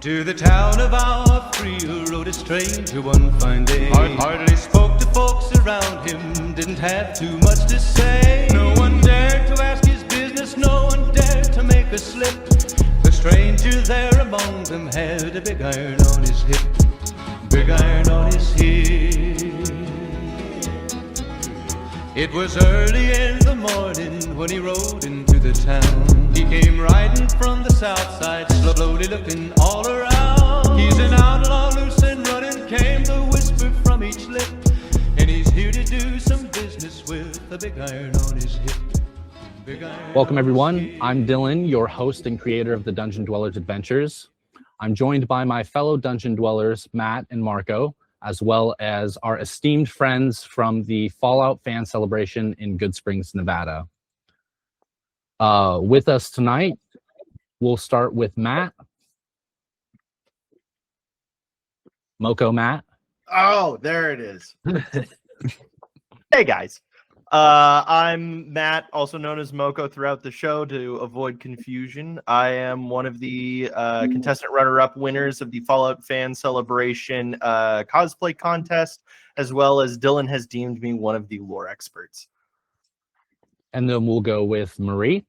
To the town of our free rode a stranger one fine day. Hardly spoke to folks around him, didn't have too much to say. No one dared to ask his business, no one dared to make a slip. The stranger there among them had a big iron on his hip. Big iron on his hip. It was early in the morning when he rode into the town. He came riding from the south side, slowly looking all around. He's an outlaw, loose and running, came the whisper from each lip. And he's here to do some business with a big iron on his hip. Welcome everyone, I'm Dylan, your host and creator of the Dungeon Dwellers Adventures. I'm joined by my fellow Dungeon Dwellers, Matt and Marco, as well as our esteemed friends from the Fallout fan celebration in Goodsprings, Nevada. With us tonight, we'll start with Matt. Moko Matt. Oh, there it is. Hey guys. I'm Matt, also known as Moko throughout the show to avoid confusion. I am one of the contestant runner-up winners of the Fallout fan celebration cosplay contest, as well as Dylan has deemed me one of the lore experts. And then we'll go with Marie.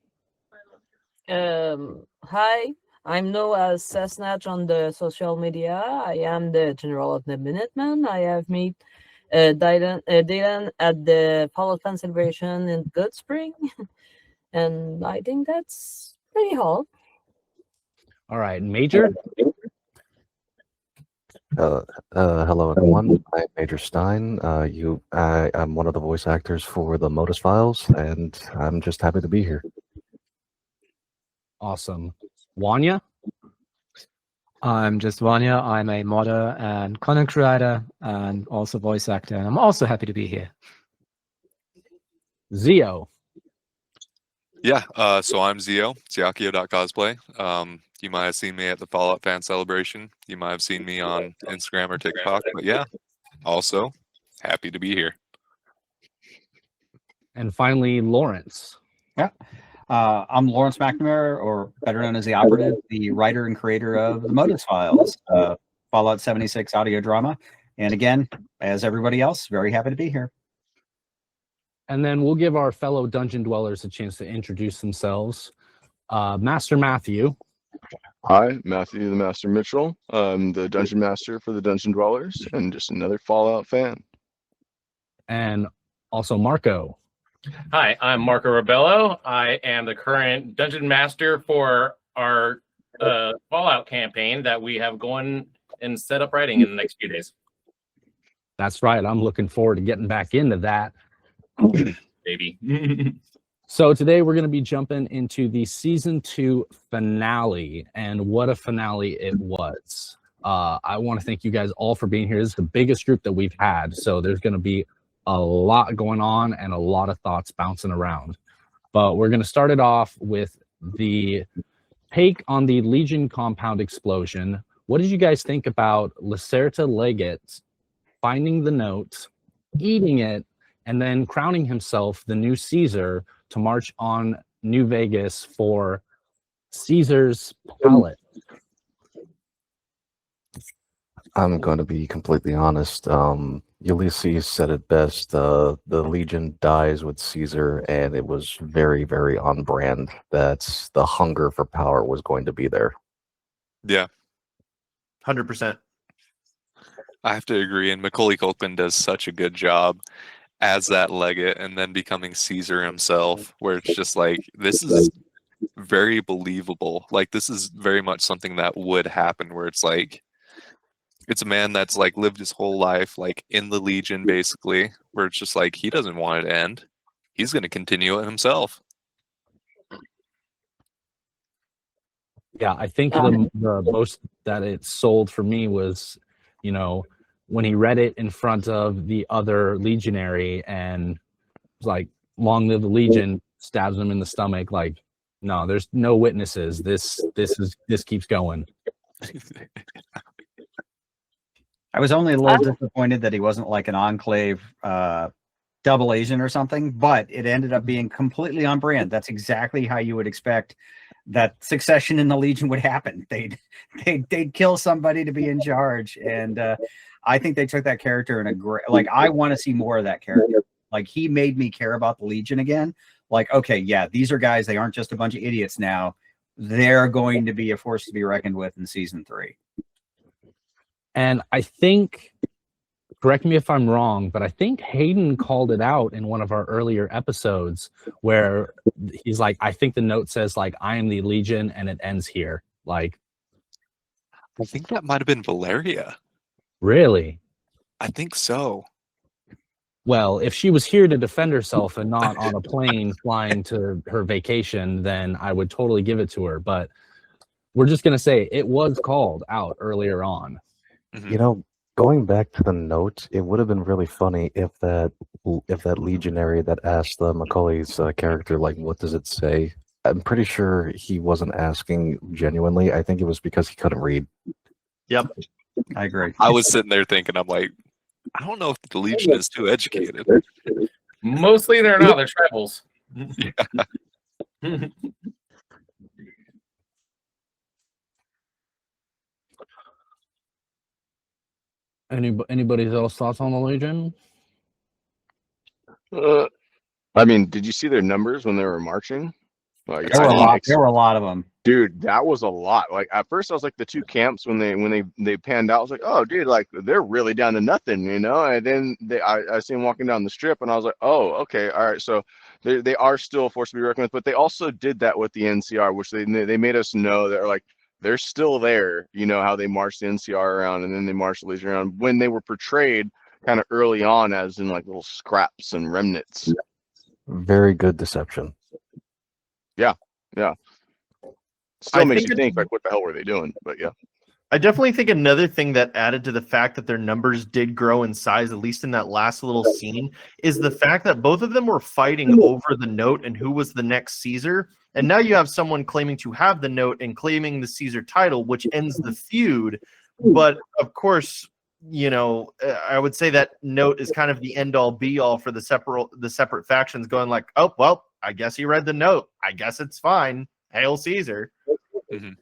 Hi, I'm known as Cessnatch on the social media. I am the general of the Minutemen. I have met Dylan at the Fallout fan celebration in Goodspring, and I think that's pretty all. All right, Major. Hello everyone. I'm Major Stein. I'm one of the voice actors for the Modus Files, and I'm just happy to be here. Awesome. Wanya. I'm just Vanya. I'm a modder and content creator and also voice actor. And I'm also happy to be here. Zio. Yeah, so I'm Zio, Ziakio.cosplay. You might have seen me at the Fallout fan celebration. You might have seen me on Instagram or TikTok. But yeah, also happy to be here. And finally, Lawrence. Yeah. I'm Lawrence McNamara, or better known as the Operative, the writer and creator of the Modus Files, Fallout 76 audio drama. And again, as everybody else, very happy to be here. And then we'll give our fellow Dungeon Dwellers a chance to introduce themselves. Master Matthew. Hi, Matthew the Master Mitchell. I'm the Dungeon Master for the Dungeon Dwellers and just another Fallout fan. And also Marco. Hi, I'm Marco Rebello. I am the current Dungeon Master for our Fallout campaign that we have going and set up writing in the next few days. That's right. I'm looking forward to getting back into that. Baby. So today we're going to be jumping into the season 2 finale, and what a finale it was. I want to thank you guys all for being here. This is the biggest group that we've had, so there's going to be a lot going on and a lot of thoughts bouncing around. But we're going to start it off with the take on the Legion compound explosion. What did you guys think about Lacerta Leggett finding the note, eating it, and then crowning himself the new Caesar to march on New Vegas for Caesar's pallet? I'm going to be completely honest. Ulysses said it best. The Legion dies with Caesar, and it was very, very on brand. That's the hunger for power was going to be there. Yeah, 100%. I have to agree. And Macaulay Culkin does such a good job as that Legate and then becoming Caesar himself, where it's just like, this is very believable. Like, this is very much something that would happen, where it's like, it's a man that's like lived his whole life like in the Legion, basically, where it's just like he doesn't want it to end. He's going to continue it himself. Yeah, I think the most that it sold for me was, you know, when he read it in front of the other legionary and was like, "Long live the Legion," stabs him in the stomach. Like, no, there's no witnesses. This keeps going. I was only a little disappointed that he wasn't like an Enclave double agent or something, but it ended up being completely on brand. That's exactly how you would expect that succession in the Legion would happen. They'd kill somebody to be in charge, and I think they took that character in a great. Like, I want to see more of that character. Like, he made me care about the Legion again. Like, okay, yeah, these are guys. They aren't just a bunch of idiots now. They're going to be a force to be reckoned with in season 3. And I think, correct me if I'm wrong, but I think Hayden called it out in one of our earlier episodes where he's like, I think the note says, like, I am the Legion, and it ends here. Like, I think that might have been Valeria. really? I think so. Well, if she was here to defend herself and not on a plane flying to her vacation, then I would totally give it to her. But we're just going to say it was called out earlier on. You know, going back to the note, it would have been really funny if that legionary that asked Macaulay's character, like, what does it say? I'm pretty sure he wasn't asking genuinely. I think it was because he couldn't read. Yep. I agree. I was sitting there thinking, I'm like, I don't know if the Legion is too educated. Mostly they're not. They're tribals. Anybody else thoughts on the Legion? I mean, did you see their numbers when they were marching? Like, There were a lot of them. Dude, that was a lot. Like, at first I was like, the two camps when they panned out, I was like, oh dude, like, they're really down to nothing, you know. And then I see them walking down the strip, and I was like, oh, okay, all right. So they are still a force to be reckoned with, but they also did that with the NCR, which they made us know that, like, they're still there. You know how they marched the NCR around, and then they marched the Legion around when they were portrayed kind of early on as in like little scraps and remnants. Very good deception. Yeah. Still I makes think you think, like, what the hell were they doing? But yeah. I definitely think another thing that added to the fact that their numbers did grow in size, at least in that last little scene, is the fact that both of them were fighting over the note and who was the next Caesar. And now you have someone claiming to have the note and claiming the Caesar title, which ends the feud. But of course, you know, I would say that note is kind of the end all be all for the separate factions going like, oh, well, I guess he read the note. I guess it's fine. Hail Caesar. Mm-hmm.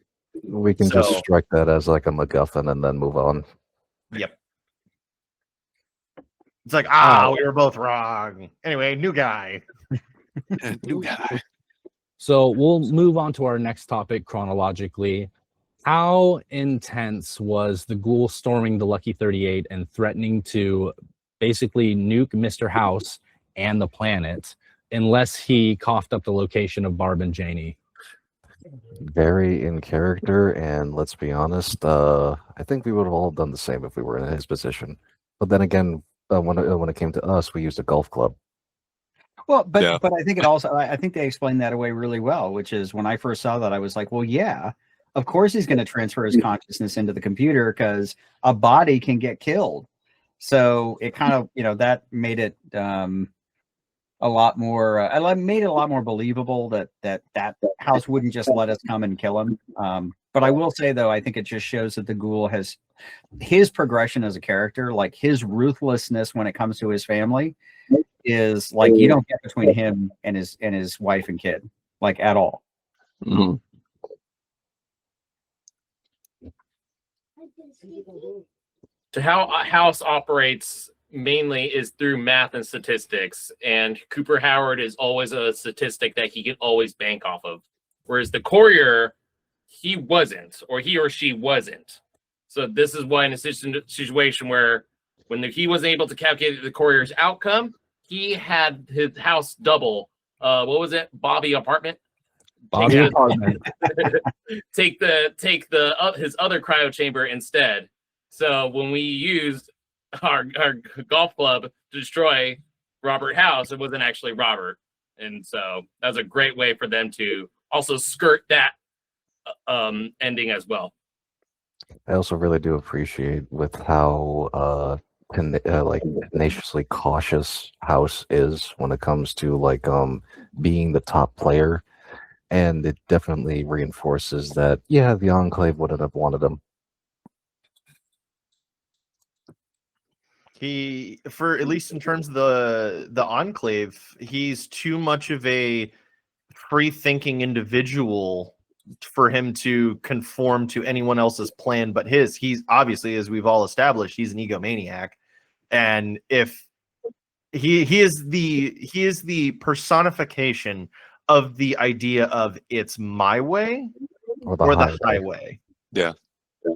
We can just strike that as like a MacGuffin and then move on. Yep. It's like, we were both wrong. Anyway, new guy. New guy. So we'll move on to our next topic chronologically. How intense was the Ghoul storming the Lucky 38 and threatening to basically nuke Mr. House and the planet unless he coughed up the location of Barb and Janie? Very in character, and let's be honest, I think we would have all done the same if we were in his position. But then again, when it came to us, we used a golf club. Well, but I think I think they explained that away really well, which is when I first saw that, I was like, well, yeah, of course he's going to transfer his consciousness into the computer because a body can get killed. So it kind of, you know, that made it a lot more, made it a lot more believable that house wouldn't just let us come and kill him. But I will say, though, I think it just shows that the Ghoul has his progression as a character, like his ruthlessness when it comes to his family is like, you don't get between him and his wife and kid, like, at all. Mm-hmm. To how a house operates mainly is through math and statistics, and Cooper Howard is always a statistic that he can always bank off of, whereas the courier, he wasn't, or he or she wasn't. So this is why in a situation where when he wasn't able to calculate the courier's outcome, he had his house double. What was it? Bobby apartment. Bobby apartment. Take his other cryo chamber instead. So when we used our golf club to destroy Robert House, it wasn't actually Robert, and so that was a great way for them to also skirt that ending as well. I also really do appreciate with how like tenaciously cautious House is when it comes to like being the top player, and it definitely reinforces that the Enclave wouldn't have wanted him. He, for at least in terms of the Enclave, he's too much of a free-thinking individual for him to conform to anyone else's plan but his. He's obviously, as we've all established, he's an egomaniac, and if he is the personification of the idea of it's my way Or the highway. Yeah.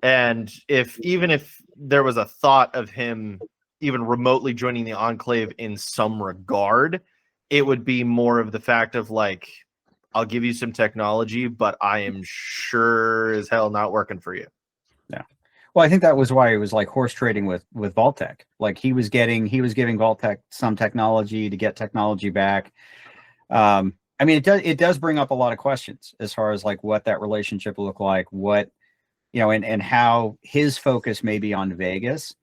And even if there was a thought of him even remotely joining the Enclave in some regard, it would be more of the fact of like, I'll give you some technology, but I am sure as hell not working for you. Yeah. Well, I think that was why it was like horse trading with Vault-Tec. Like he was giving Vault-Tec some technology to get technology back. I mean, it does bring up a lot of questions as far as like what that relationship looked like, what, you know, and how his focus maybe on Vegas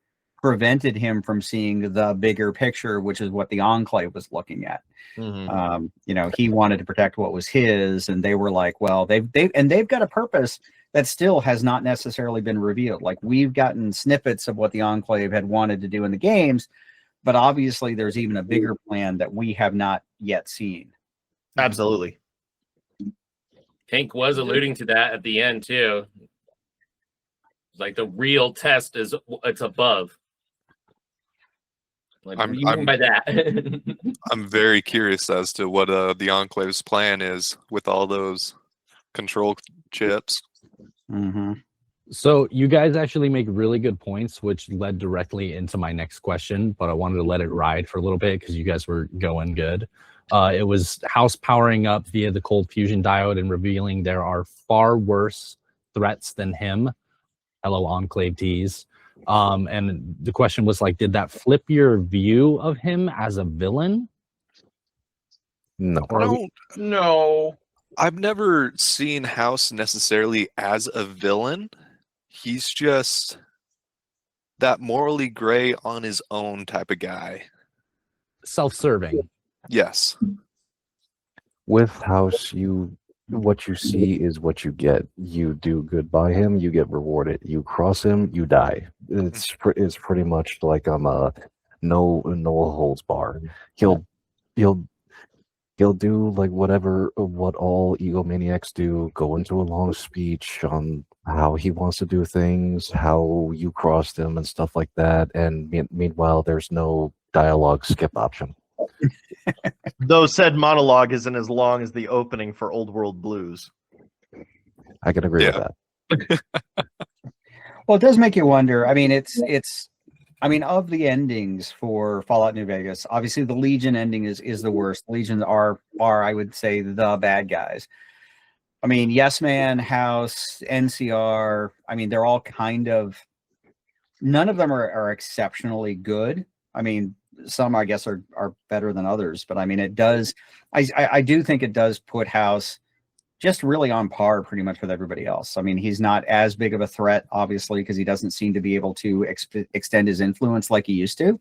prevented him from seeing the bigger picture, which is what the Enclave was looking at. Mm-hmm. You know, he wanted to protect what was his, and they were like, well, they've got a purpose that still has not necessarily been revealed. Like we've gotten snippets of what the Enclave had wanted to do in the games, but obviously there's even a bigger plan that we have not yet seen. Absolutely. Hank was alluding to that at the end too. Like the real test is it's above. Like, what do you mean by that? I'm very curious as to what the Enclave's plan is with all those control chips. Mm-hmm. So you guys actually make really good points, which led directly into my next question, but I wanted to let it ride for a little bit because you guys were going good. It was House powering up via the cold fusion diode and revealing there are far worse threats than him. Hello, Enclave tease. And the question was like, did that flip your view of him as a villain? No. No. I've never seen House necessarily as a villain. He's just that morally gray on his own type of guy. Self-serving. Yes. With House, what you see is what you get. You do good by him, you get rewarded. You cross him, you die. It's pretty much like no holds bar. He'll do like what all egomaniacs do. Go into a long speech on how he wants to do things, how you crossed him, and stuff like that. And meanwhile, there's no dialogue skip option. Though said monologue isn't as long as the opening for Old World Blues. I can agree with that. Well, it does make you wonder. I mean, I mean, of the endings for Fallout New Vegas, obviously the Legion ending is the worst. Legions are I would say the bad guys. I mean, Yes Man, House, NCR. I mean, they're all kind of. None of them are exceptionally good. I mean, some I guess are better than others, but I mean, it does. I do think it does put House just really on par pretty much with everybody else. I mean, he's not as big of a threat, obviously, because he doesn't seem to be able to extend his influence like he used to.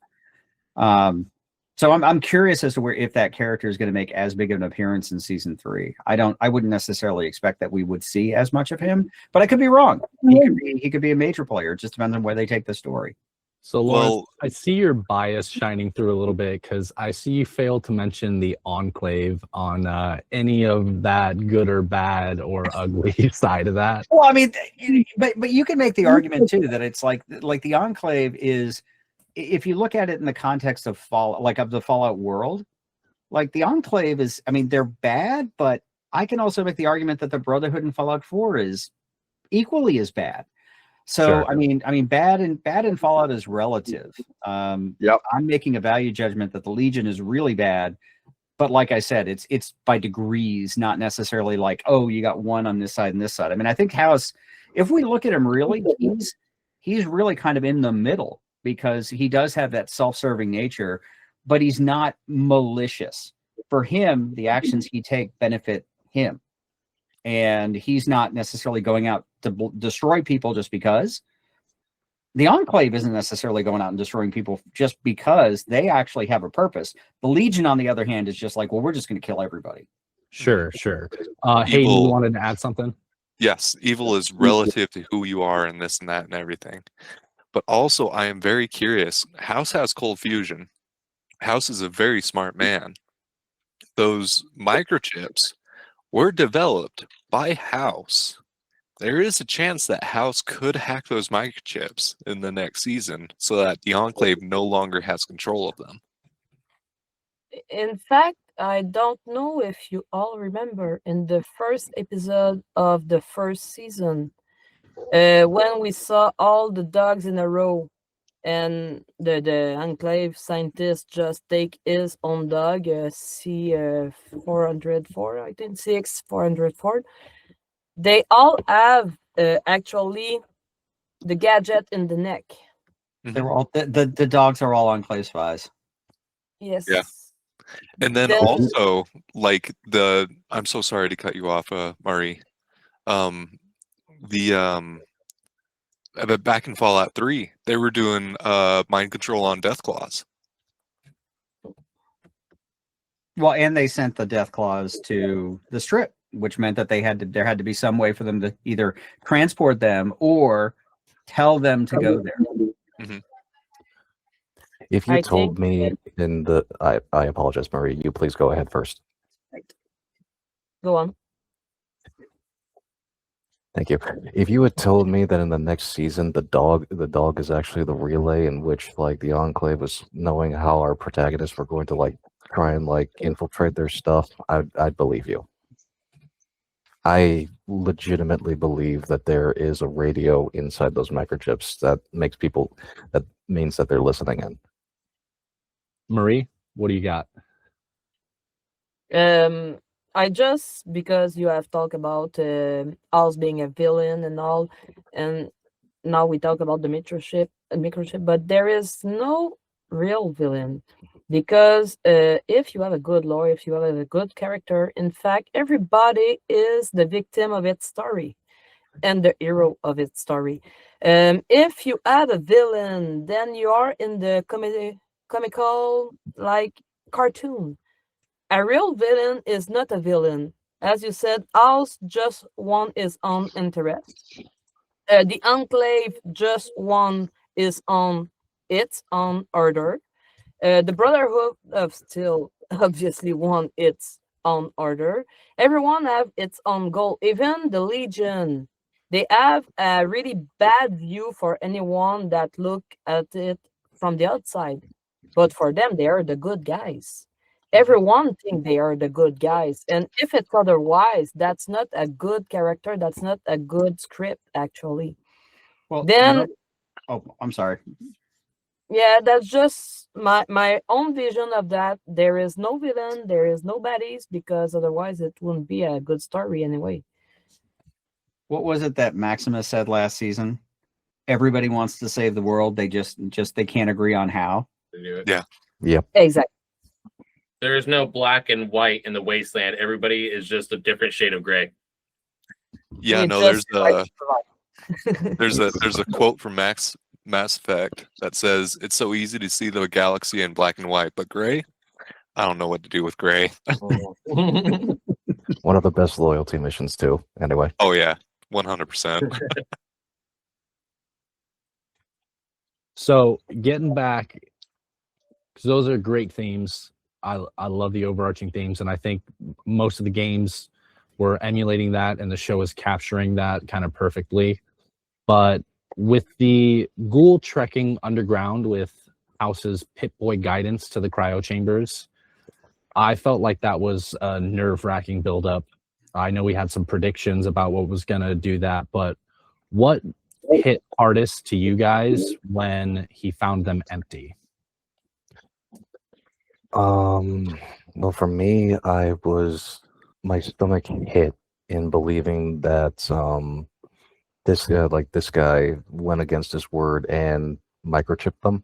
So I'm curious as to if that character is going to make as big of an appearance in season 3. I wouldn't necessarily expect that we would see as much of him, but I could be wrong. He could be a major player. It just depends on where they take the story. So, Lawrence, I see your bias shining through a little bit because I see you fail to mention the Enclave on any of that good or bad or ugly side of that. Well, I mean, but you can make the argument too that it's like the Enclave is, if you look at it in the context of the Fallout world, like the Enclave is, I mean, they're bad, but I can also make the argument that the Brotherhood in Fallout 4 is equally as bad. So Sure. I mean, bad in Fallout is relative. Yep. I'm making a value judgment that the Legion is really bad, but like I said, it's by degrees, not necessarily like, oh, you got one on this side and this side. I mean, I think House, if we look at him really, he's really kind of in the middle because he does have that self-serving nature, but he's not malicious. For him, the actions he takes benefit him. And he's not necessarily going out to destroy people just because. The Enclave isn't necessarily going out and destroying people just because. They actually have a purpose. The Legion, on the other hand, is just like, well, we're just going to kill everybody. Sure. Hayden, you wanted to add something? Yes, evil is relative to who you are and this and that and everything. But also, I am very curious. House has cold fusion. House is a very smart man. Those microchips were developed by House. There is a chance that House could hack those microchips in the next season so that the Enclave no longer has control of them. In fact, I don't know if you all remember in the first episode of the first season, when we saw all the dogs in a row and the Enclave scientist just take his own dog, C404, I think, CX404. They all have actually the gadget in the neck. They were all the dogs are all Enclave spies. Yes. Yeah. And then also, like I'm so sorry to cut you off, Murray. But back in Fallout 3, they were doing mind control on death claws. Well, and they sent the death claws to the strip, which meant that there had to be some way for them to either transport them or tell them to go there. Mm-hmm. If you told me in the, I apologize, Marie. You please go ahead first. Go on. Thank you. If you had told me that in the next season the dog is actually the relay in which like the Enclave was knowing how our protagonists were going to like try and like infiltrate their stuff, I'd believe you. I legitimately believe that there is a radio inside those microchips that means that they're listening in. Marie, what do you got? I just, because you have talked about us being a villain and all, and now we talk about the microchip, but there is no real villain, because if you have a good lore, if you have a good character, in fact, everybody is the victim of its story and the hero of its story. If you add a villain, then you are in the comical like cartoon. A real villain is not a villain. As you said, House just won his own interest. The Enclave just won its own order. The Brotherhood of Steel obviously won its own order. Everyone have its own goal. Even the Legion, they have a really bad view for anyone that look at it from the outside. But for them, they are the good guys. Everyone think they are the good guys, and if it's otherwise, that's not a good character. That's not a good script, actually. Well, then, I'm sorry. Yeah, that's just my own vision of that. There is no villain, there is no baddies, because otherwise it wouldn't be a good story anyway. What was it that Maximus said last season? Everybody wants to save the world. They just they can't agree on how. Yeah. Yep. Exactly. There is no black and white in the Wasteland. Everybody is just a different shade of gray. Yeah, no, there's a quote from Mass Effect that says, "It's so easy to see the galaxy in black and white, but gray, I don't know what to do with gray." One of the best loyalty missions too. Anyway. Oh yeah, 100%. So getting back, because those are great themes. I love the overarching themes, and I think most of the games were emulating that, and the show is capturing that kind of perfectly. But with the Ghoul trekking underground with House's Pip-Boy guidance to the cryo chambers, I felt like that was a nerve-wracking build-up. I know we had some predictions about what was going to do that, but what hit hardest to you guys when he found them empty? Well, for me, my stomach hit in believing that this guy went against his word and microchipped them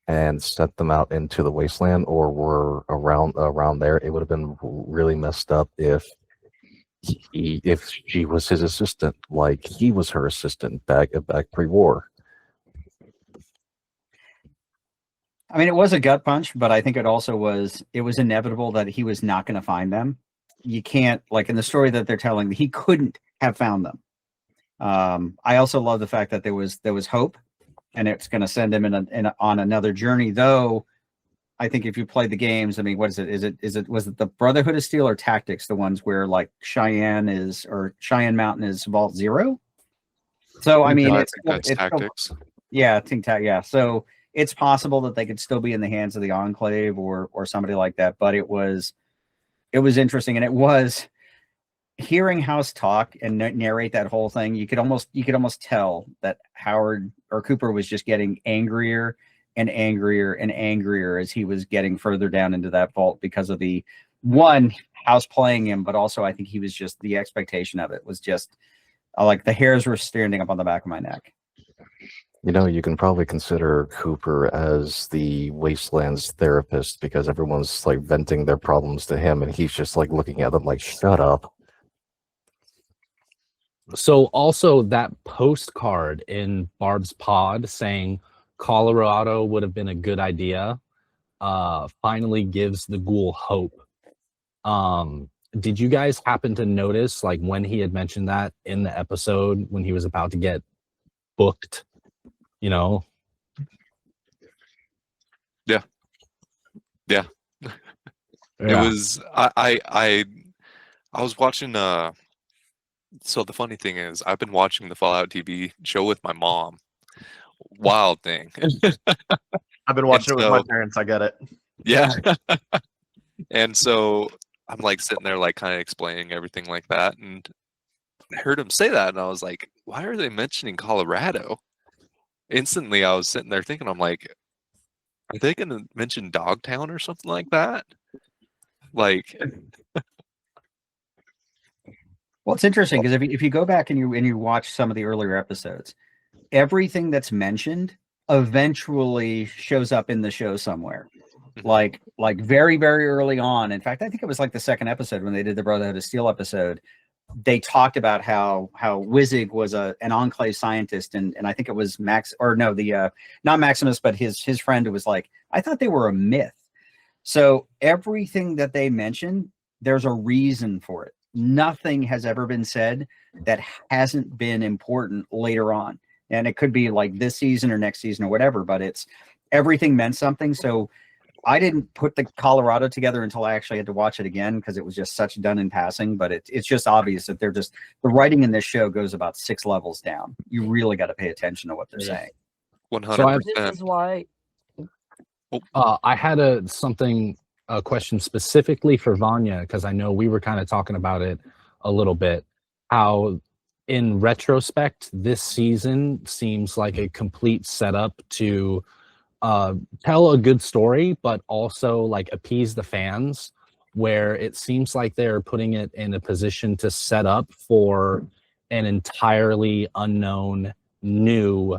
and sent them out into the wasteland, or were around there. It would have been really messed up if she was his assistant, like he was her assistant back pre-war. I mean, it was a gut punch, but I think it was inevitable that he was not going to find them. You can't, like in the story that they're telling, he couldn't have found them. I also love the fact that there was hope, and it's going to send him on another journey. Though I think if you played the games, I mean, what is it? Was it the Brotherhood of Steel or Tactics? The ones where like Cheyenne Mountain is Vault 0. So I mean, I it's think that's still, tactics. yeah, yeah. So it's possible that they could still be in the hands of the Enclave or somebody like that. But it was interesting, and it was hearing House talk and narrate that whole thing. You could almost tell that Howard or Cooper was just getting angrier and angrier and angrier as he was getting further down into that vault because of the one House playing him, but also I think he was just the expectation of it was just like the hairs were standing up on the back of my neck. You know, you can probably consider Cooper as the Wasteland's therapist because everyone's like venting their problems to him and he's just like looking at them like, shut up. So also that postcard in Barb's pod saying Colorado would have been a good idea finally gives the Ghoul hope. Did you guys happen to notice like when he had mentioned that in the episode when he was about to get booked, you know? Yeah. It was I was watching so the funny thing is I've been watching the Fallout TV show with my mom. Wild thing. I've been watching it with my parents. I get it. Yeah. And so I'm like sitting there like kind of explaining everything like that, and I heard him say that and I was like, why are they mentioning Colorado? Instantly I was sitting there thinking, I'm like, are they gonna mention Dogtown or something like that? Like Well, it's interesting because if you go back and you watch some of the earlier episodes, everything that's mentioned eventually shows up in the show somewhere. Like very, very early on. In fact, I think it was like the second episode when they did the Brotherhood of Steel episode. They talked about how Wizig was an Enclave scientist, and I think it was Max, or no, the not Maximus, but his friend who was like, I thought they were a myth. So everything that they mentioned, there's a reason for it. Nothing has ever been said that hasn't been important later on. And it could be like this season or next season or whatever, but it's everything meant something. So I didn't put the Colorado together until I actually had to watch it again because it was just such done in passing. But it's just obvious that the writing in this show goes about 6 levels down. You really got to pay attention to what they're saying. 100%. This is why. I had a question specifically for Vanya because I know we were kind of talking about it a little bit. How, in retrospect, this season seems like a complete setup to tell a good story, but also like appease the fans. Where it seems like they're putting it in a position to set up for an entirely unknown new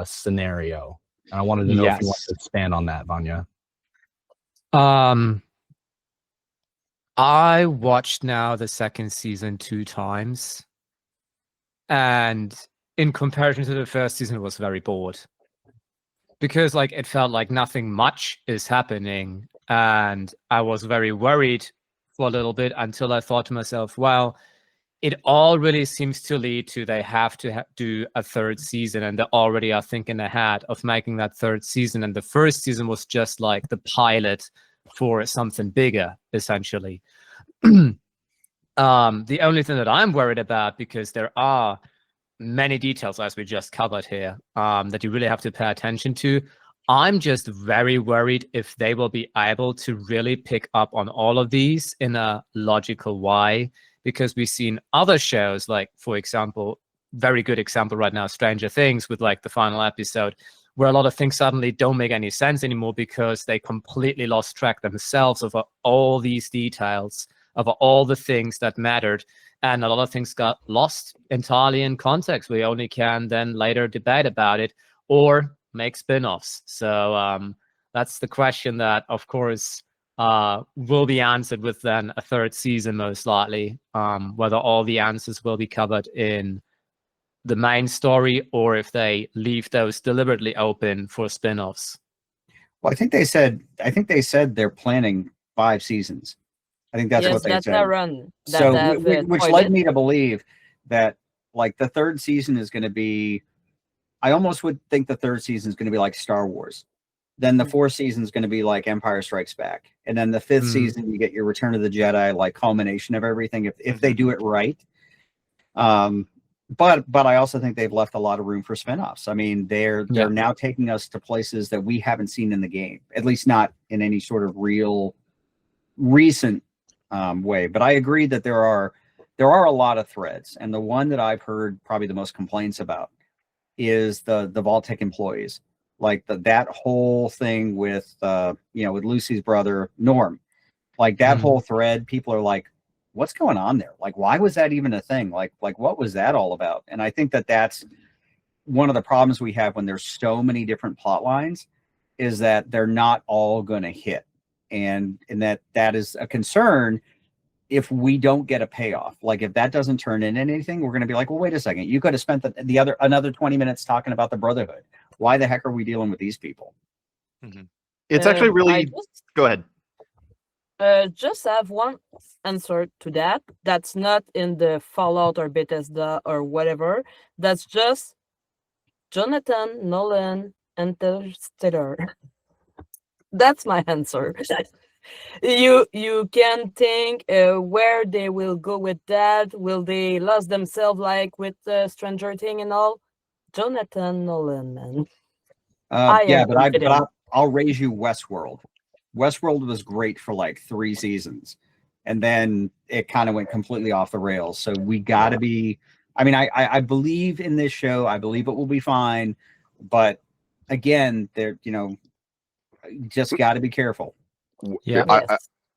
scenario. And I wanted to know if you want to expand on that, Vanya. I watched now the second season 2 times, and in comparison to the first season, it was very bored because like it felt like nothing much is happening, and I was very worried for a little bit until I thought to myself, well, it all really seems to lead to they have to do a 3rd season, and they already are thinking ahead of making that 3rd season. And the first season was just like the pilot for something bigger, essentially. The only thing that I'm worried about, because there are many details, as we just covered here, that you really have to pay attention to. I'm just very worried if they will be able to really pick up on all of these in a logical way. Because we've seen other shows, like, for example, very good example right now, Stranger Things, with like the final episode, where a lot of things suddenly don't make any sense anymore because they completely lost track themselves of all these details, of all the things that mattered. And a lot of things got lost entirely in context. We only can then later debate about it or make spin-offs. So that's the question that, of course, will be answered with then a 3rd season, most likely, whether all the answers will be covered in the main story or if they leave those deliberately open for spin-offs. Well, I think they said they're planning 5 seasons. I think that's what they said. That run. Which led me to believe that like the 3rd season is going to be, I almost would think the 3rd season is going to be like Star Wars, Then the fourth season is going to be like Empire Strikes Back, and then the fifth season you get your Return of the Jedi, like culmination of everything if they do it right. But I also think they've left a lot of room for spinoffs. I mean, they're now taking us to places that we haven't seen in the game, at least not in any sort of real recent way. But I agree that there are a lot of threads, and the one that I've heard probably the most complaints about is the Vault-Tec employees. Like that whole thing with with Lucy's brother Norm, like that whole thread, people are like, what's going on there? Like, why was that even a thing? Like what was that all about? And I think that that's one of the problems we have when there's so many different plot lines, is that they're not all going to hit, and that is a concern. If we don't get a payoff, like if that doesn't turn into anything, we're going to be like, well, wait a second, you could have spent another 20 minutes talking about the Brotherhood. Why the heck are we dealing with these people? It's actually really. Go ahead. Just have one answer to that. That's not in the Fallout or Bethesda or whatever. That's just Jonathan Nolan Interstellar. That's my answer. You can think where they will go with that. Will they lose themselves like with Stranger Thing and all? Jonathan Nolan, man. I'll raise you Westworld. Westworld was great for like 3 seasons, and then it kind of went completely off the rails. So we got to be. I mean, I believe in this show. I believe it will be fine, but again, just got to be careful. Yeah,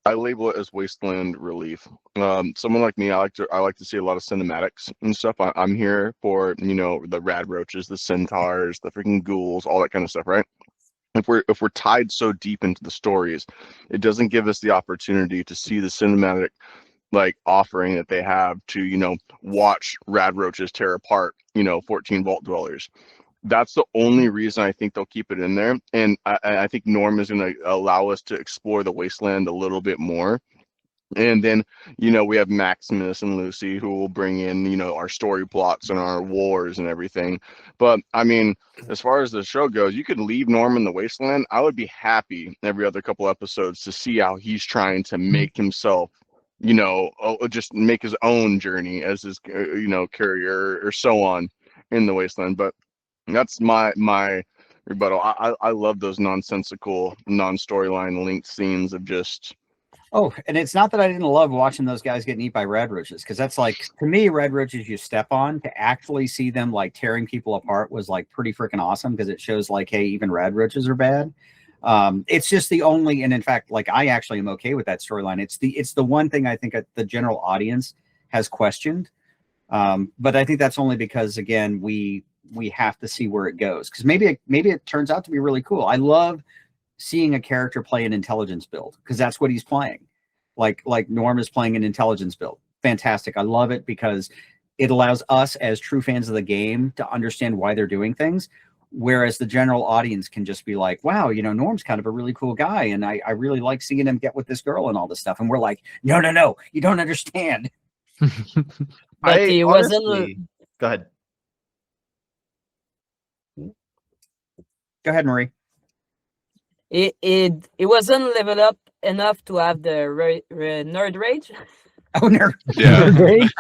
I label it as Wasteland relief. Someone like me, I like to see a lot of cinematics and stuff. I'm here for the rad roaches, the centaurs, the freaking ghouls, all that kind of stuff, right? If we're tied so deep into the stories, it doesn't give us the opportunity to see the cinematic like offering that they have to watch rad roaches tear apart 14 vault dwellers. That's the only reason I think they'll keep it in there. And I think Norm is going to allow us to explore the Wasteland a little bit more. And then, we have Maximus and Lucy who will bring in, our story plots and our wars and everything. But I mean, as far as the show goes, you could leave Norm in the Wasteland. I would be happy every other couple episodes to see how he's trying to make himself, just make his own journey as his, courier or so on in the Wasteland. But that's my rebuttal. I love those nonsensical, non-storyline linked scenes of just. Oh, and it's not that I didn't love watching those guys getting eaten by red roaches, because that's like, to me, red roaches you step on. To actually see them like tearing people apart was like pretty freaking awesome, because it shows like, hey, even red roaches are bad. It's just the only, and in fact, like I actually am okay with that storyline. It's the one thing I think the general audience has questioned. But I think that's only because, again, we have to see where it goes, because maybe it turns out to be really cool. I love seeing a character play an intelligence build, because that's what he's playing. Like Norm is playing an intelligence build. Fantastic. I love it because it allows us as true fans of the game to understand why they're doing things. Whereas the general audience can just be like, wow, Norm's kind of a really cool guy, and I really like seeing him get with this girl and all this stuff. And we're like, no, you don't understand. But he wasn't. Go ahead. Go ahead, Marie. It wasn't leveled up enough to have the nerd rage. Oh, nerd. Yeah. Nerd rage.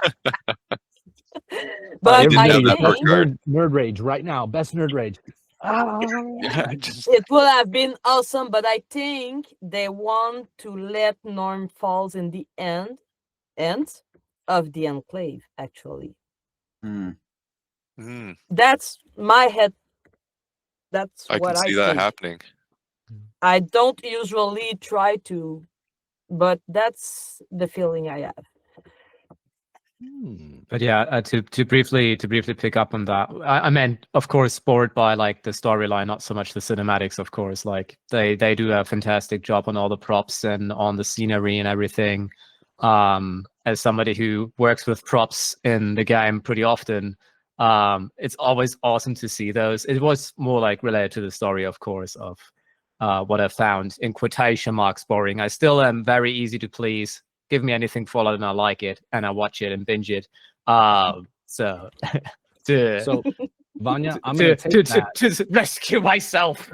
But didn't I have that think part. Nerd rage right now. Best nerd rage. Yeah, it would have been awesome, but I think they want to let Norm falls in the end of the Enclave, actually. That's my head. That's I what can see I that think. happening. I don't usually try to, but that's the feeling I have. But yeah, to briefly pick up on that, I meant, of course, bored by like the storyline, not so much the cinematics. Of course, like they do a fantastic job on all the props and on the scenery and everything. As somebody who works with props in the game pretty often, it's always awesome to see those. It was more like related to the story, of course, of what I found in quotation marks boring. I still am very easy to please. Give me anything Fallout and I like it, and I watch it and binge it. So Vanya, I'm going to rescue myself.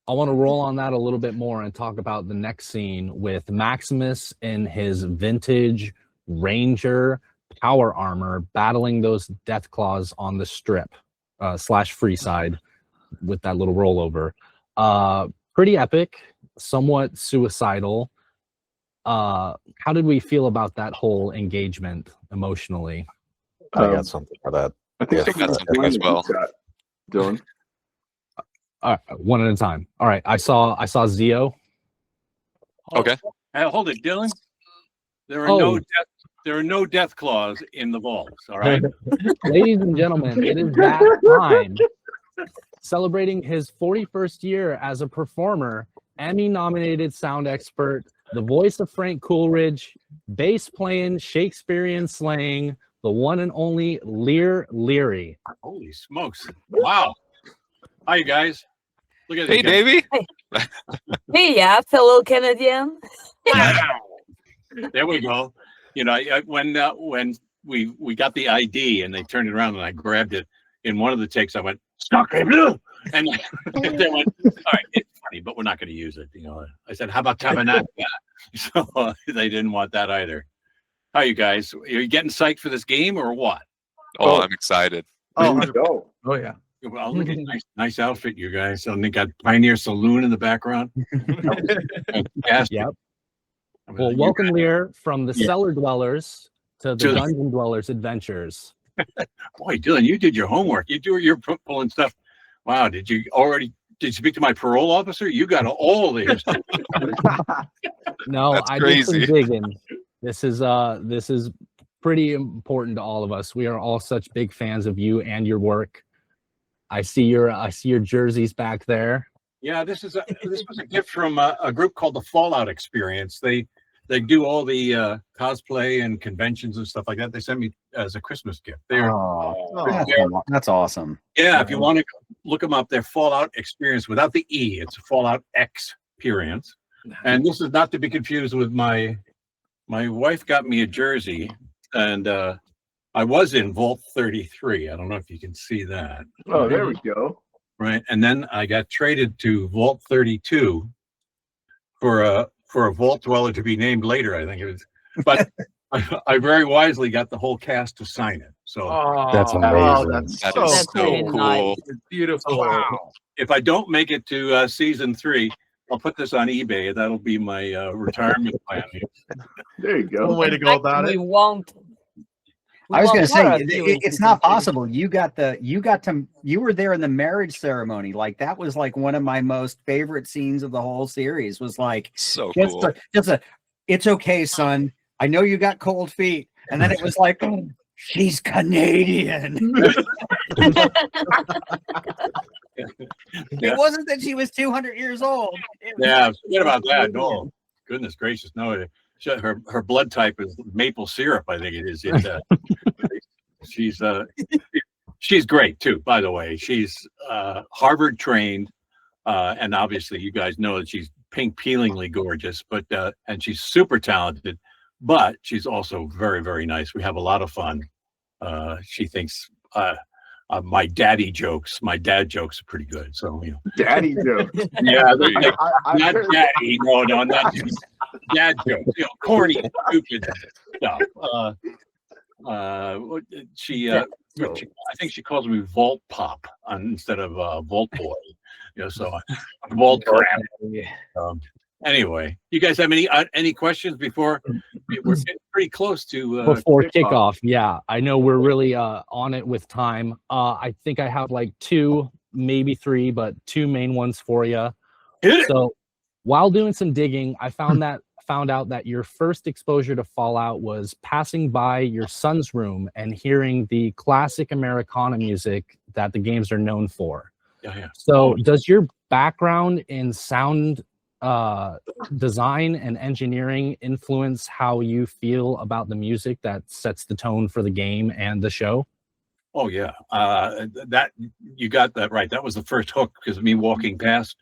I want to roll on that a little bit more and talk about the next scene with Maximus in his vintage Ranger power armor battling those death claws on the strip / free side with that little rollover. Pretty epic, somewhat suicidal. How did we feel about that whole engagement emotionally? I got something for that. I think I got something as well. Dylan. All right, one at a time. All right, I saw Zio. Okay. Hold it, Dylan. There are Oh. there are no death claws in the vaults. All right. Ladies and gentlemen, it is that time. Celebrating his 41st year as a performer, Emmy-nominated sound expert, the voice of Frank Coolidge, bass playing, Shakespearean slaying, the one and only Leer Leary. Holy smokes! Wow. Hi, you guys. Look at Hey, this guy. Davey. Hey, yeah, fellow Canadian. Wow. There we go. You know, when we got the ID and they turned it around and I grabbed it in one of the takes, I went "Sacre bleu," and they went, "All right, it's funny, but we're not going to use it." You know, I said, "How about tabernacle?" So they didn't want that either. How you guys? Are you getting psyched for this game or what? Oh, I'm excited. Oh, let's go. Oh yeah. Well, look at nice outfit, you guys. And they got Pioneer Saloon in the background. Fantastic. Yep. Well, welcome, Lear, from the Cellar Dwellers to the Dungeon Dwellers Adventures. Boy, Dylan, you did your homework. You're pulling stuff. Wow, did you speak to my parole officer? You got all the history. No, That's I did some crazy. digging. This is pretty important to all of us. We are all such big fans of you and your work. I see your jerseys back there. Yeah, this was a gift from a group called the Fallout Experience. They do all the cosplay and conventions and stuff like that. They sent me as a Christmas gift. That's awesome. Yeah, if you want to look them up, they're Fallout Experience without the E. It's Fallout Experience. And this is not to be confused with my wife got me a jersey, and I was in Vault 33. I don't know if you can see that. Oh, there we go. Right, and then I got traded to Vault 32 for a Vault Dweller to be named later, I think it was. But I very wisely got the whole cast to sign it. So That's amazing. Oh, that's That so is That's so really cool. nice. It's beautiful. wow. If I don't make it to season 3, I'll put this on eBay. That'll be my retirement plan. There you One go. way to go about We it. won't. I was going to say more of you in it's season not 2. possible. You were there in the marriage ceremony. Like that was like one of my most favorite scenes of the whole series. Was like So just cool. it's okay, son. I know you got cold feet, and then it was like, she's Canadian. It wasn't that she was 200 years old. Yeah, forget about that. No, goodness gracious, no. Her blood type is maple syrup. I think it is. She's great too. By the way, she's Harvard trained, and obviously you guys know that she's pink peelingly gorgeous. But and she's super talented. But she's also very, very nice. We have a lot of fun. She thinks my dad jokes are pretty good. So you know, Daddy joke. yeah, I've not heard- daddy. No, not dad jokes. You know, corny, stupid stuff. I think she calls me Vault Pop instead of Vault Boy. You know, so Vault Crap. Anyway, you guys have any questions before we're getting pretty close to Before kickoff, yeah, I know we're really on it with time. I think I have like 2, maybe 3, but 2 main ones for you. Hit it. So while doing some digging, I found out that your first exposure to Fallout was passing by your son's room and hearing the classic Americana music that the games are known for. Yeah. So does your background in sound design and engineering influence how you feel about the music that sets the tone for the game and the show? Oh yeah, that you got that right. That was the first hook because of me walking past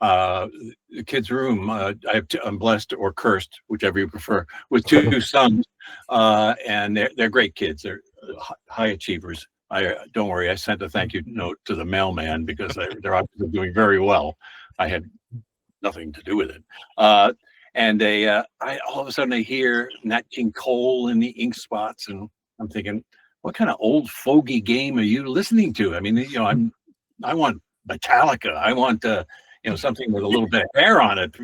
the kid's room. I'm blessed or cursed, whichever you prefer, with 2 sons, and they're great kids. They're high achievers. Don't worry, I sent a thank you note to the mailman because they're obviously doing very well. I had nothing to do with it. And I all of a sudden I hear Nat King Cole in the ink spots, and I'm thinking, what kind of old fogey game are you listening to? I mean, I want Metallica. I want something with a little bit of hair on it.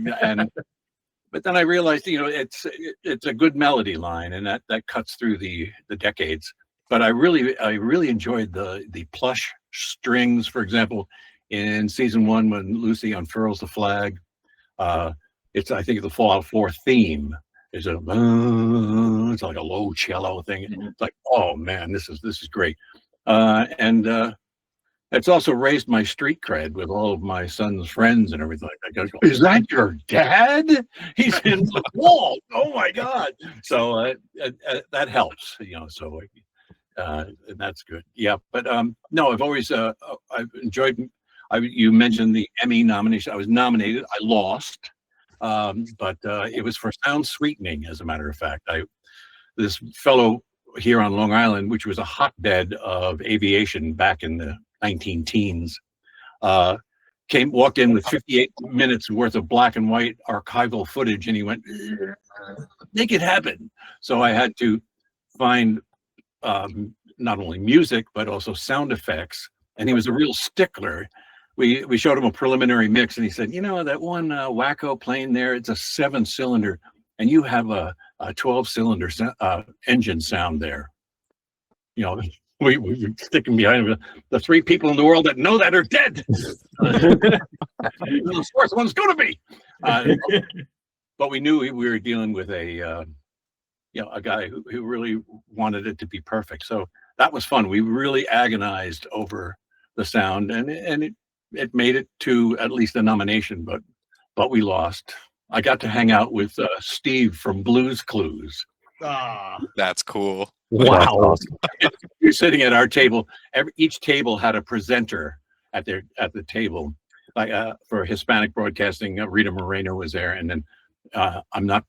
But then I realized, it's a good melody line, and that cuts through the decades. But I really enjoyed the plush strings, for example, in season 1 when Lucy unfurls the flag. It's, I think, the Fallout 4 theme is it's like a low cello thing. It's like, oh man, this is great. And it's also raised my street cred with all of my son's friends and everything like that. Is that your dad? He's in the wall. Oh my God. So that helps, so that's good. Yeah. But no, I've always, I've enjoyed, you mentioned the Emmy nomination. I was nominated. I lost. But it was for sound sweetening, as a matter of fact. This fellow here on Long Island, which was a hotbed of aviation back in the 19-teens, walked in with 58 minutes worth of black and white archival footage, and he went, make it happen. So I had to find not only music, but also sound effects, and he was a real stickler. We showed him a preliminary mix, and he said, that one wacko plane there, it's a 7-cylinder, and you have a 12-cylinder engine sound there. We sticking behind the 3 people in the world that know that are dead. The 4th one's going to be. But we knew we were dealing with a guy who really wanted it to be perfect. So that was fun. We really agonized over the sound, and it made it to at least a nomination, but we lost. I got to hang out with Steve from Blue's Clues. That's cool. Wow. You're sitting at our table. Each table had a presenter at the table. Like for Hispanic broadcasting, Rita Moreno was there, and then I'm not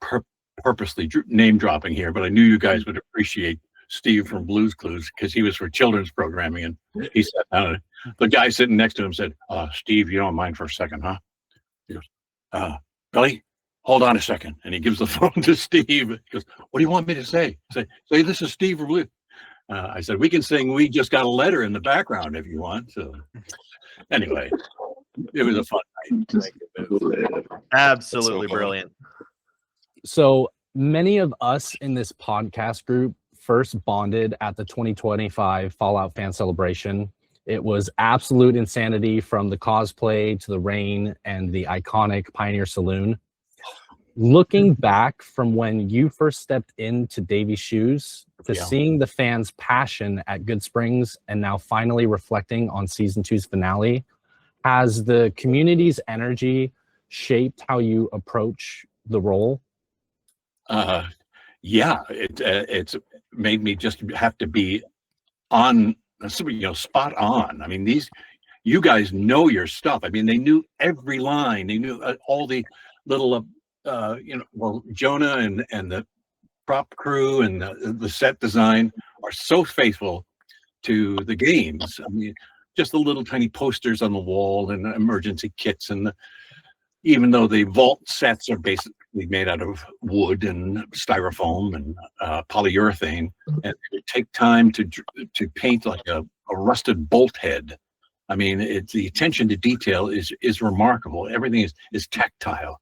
purposely name dropping here, but I knew you guys would appreciate Steve from Blue's Clues because he was for children's programming, and he sat down. The guy sitting next to him said, "Steve, you don't mind for a second, huh?" He goes, "Billy, hold on a second," and he gives the phone to Steve. He goes, "What do you want me to say?" Say this is Steve from Blue. I said, "We can sing 'We Just Got a Letter' in the background if you want." So anyway, it was a fun night. Absolutely So cool. brilliant. So many of us in this podcast group first bonded at the 2025 Fallout Fan Celebration. It was absolute insanity, from the cosplay to the rain and the iconic Pioneer Saloon. Looking back from when you first stepped into Davey's shoes to seeing the fans' passion at Goodsprings and now finally reflecting on season 2's finale, has the community's energy shaped how you approach the role? Yeah, it's made me just have to be on, spot on. I mean, you guys know your stuff. I mean, they knew every line. They knew all the little, Jonah and the prop crew and the set design are so faithful to the games. I mean, just the little tiny posters on the wall and the emergency kits, and even though the vault sets are basically made out of wood and styrofoam and polyurethane, and it take time to paint like a rusted bolt head. I mean, the attention to detail is remarkable. Everything is tactile.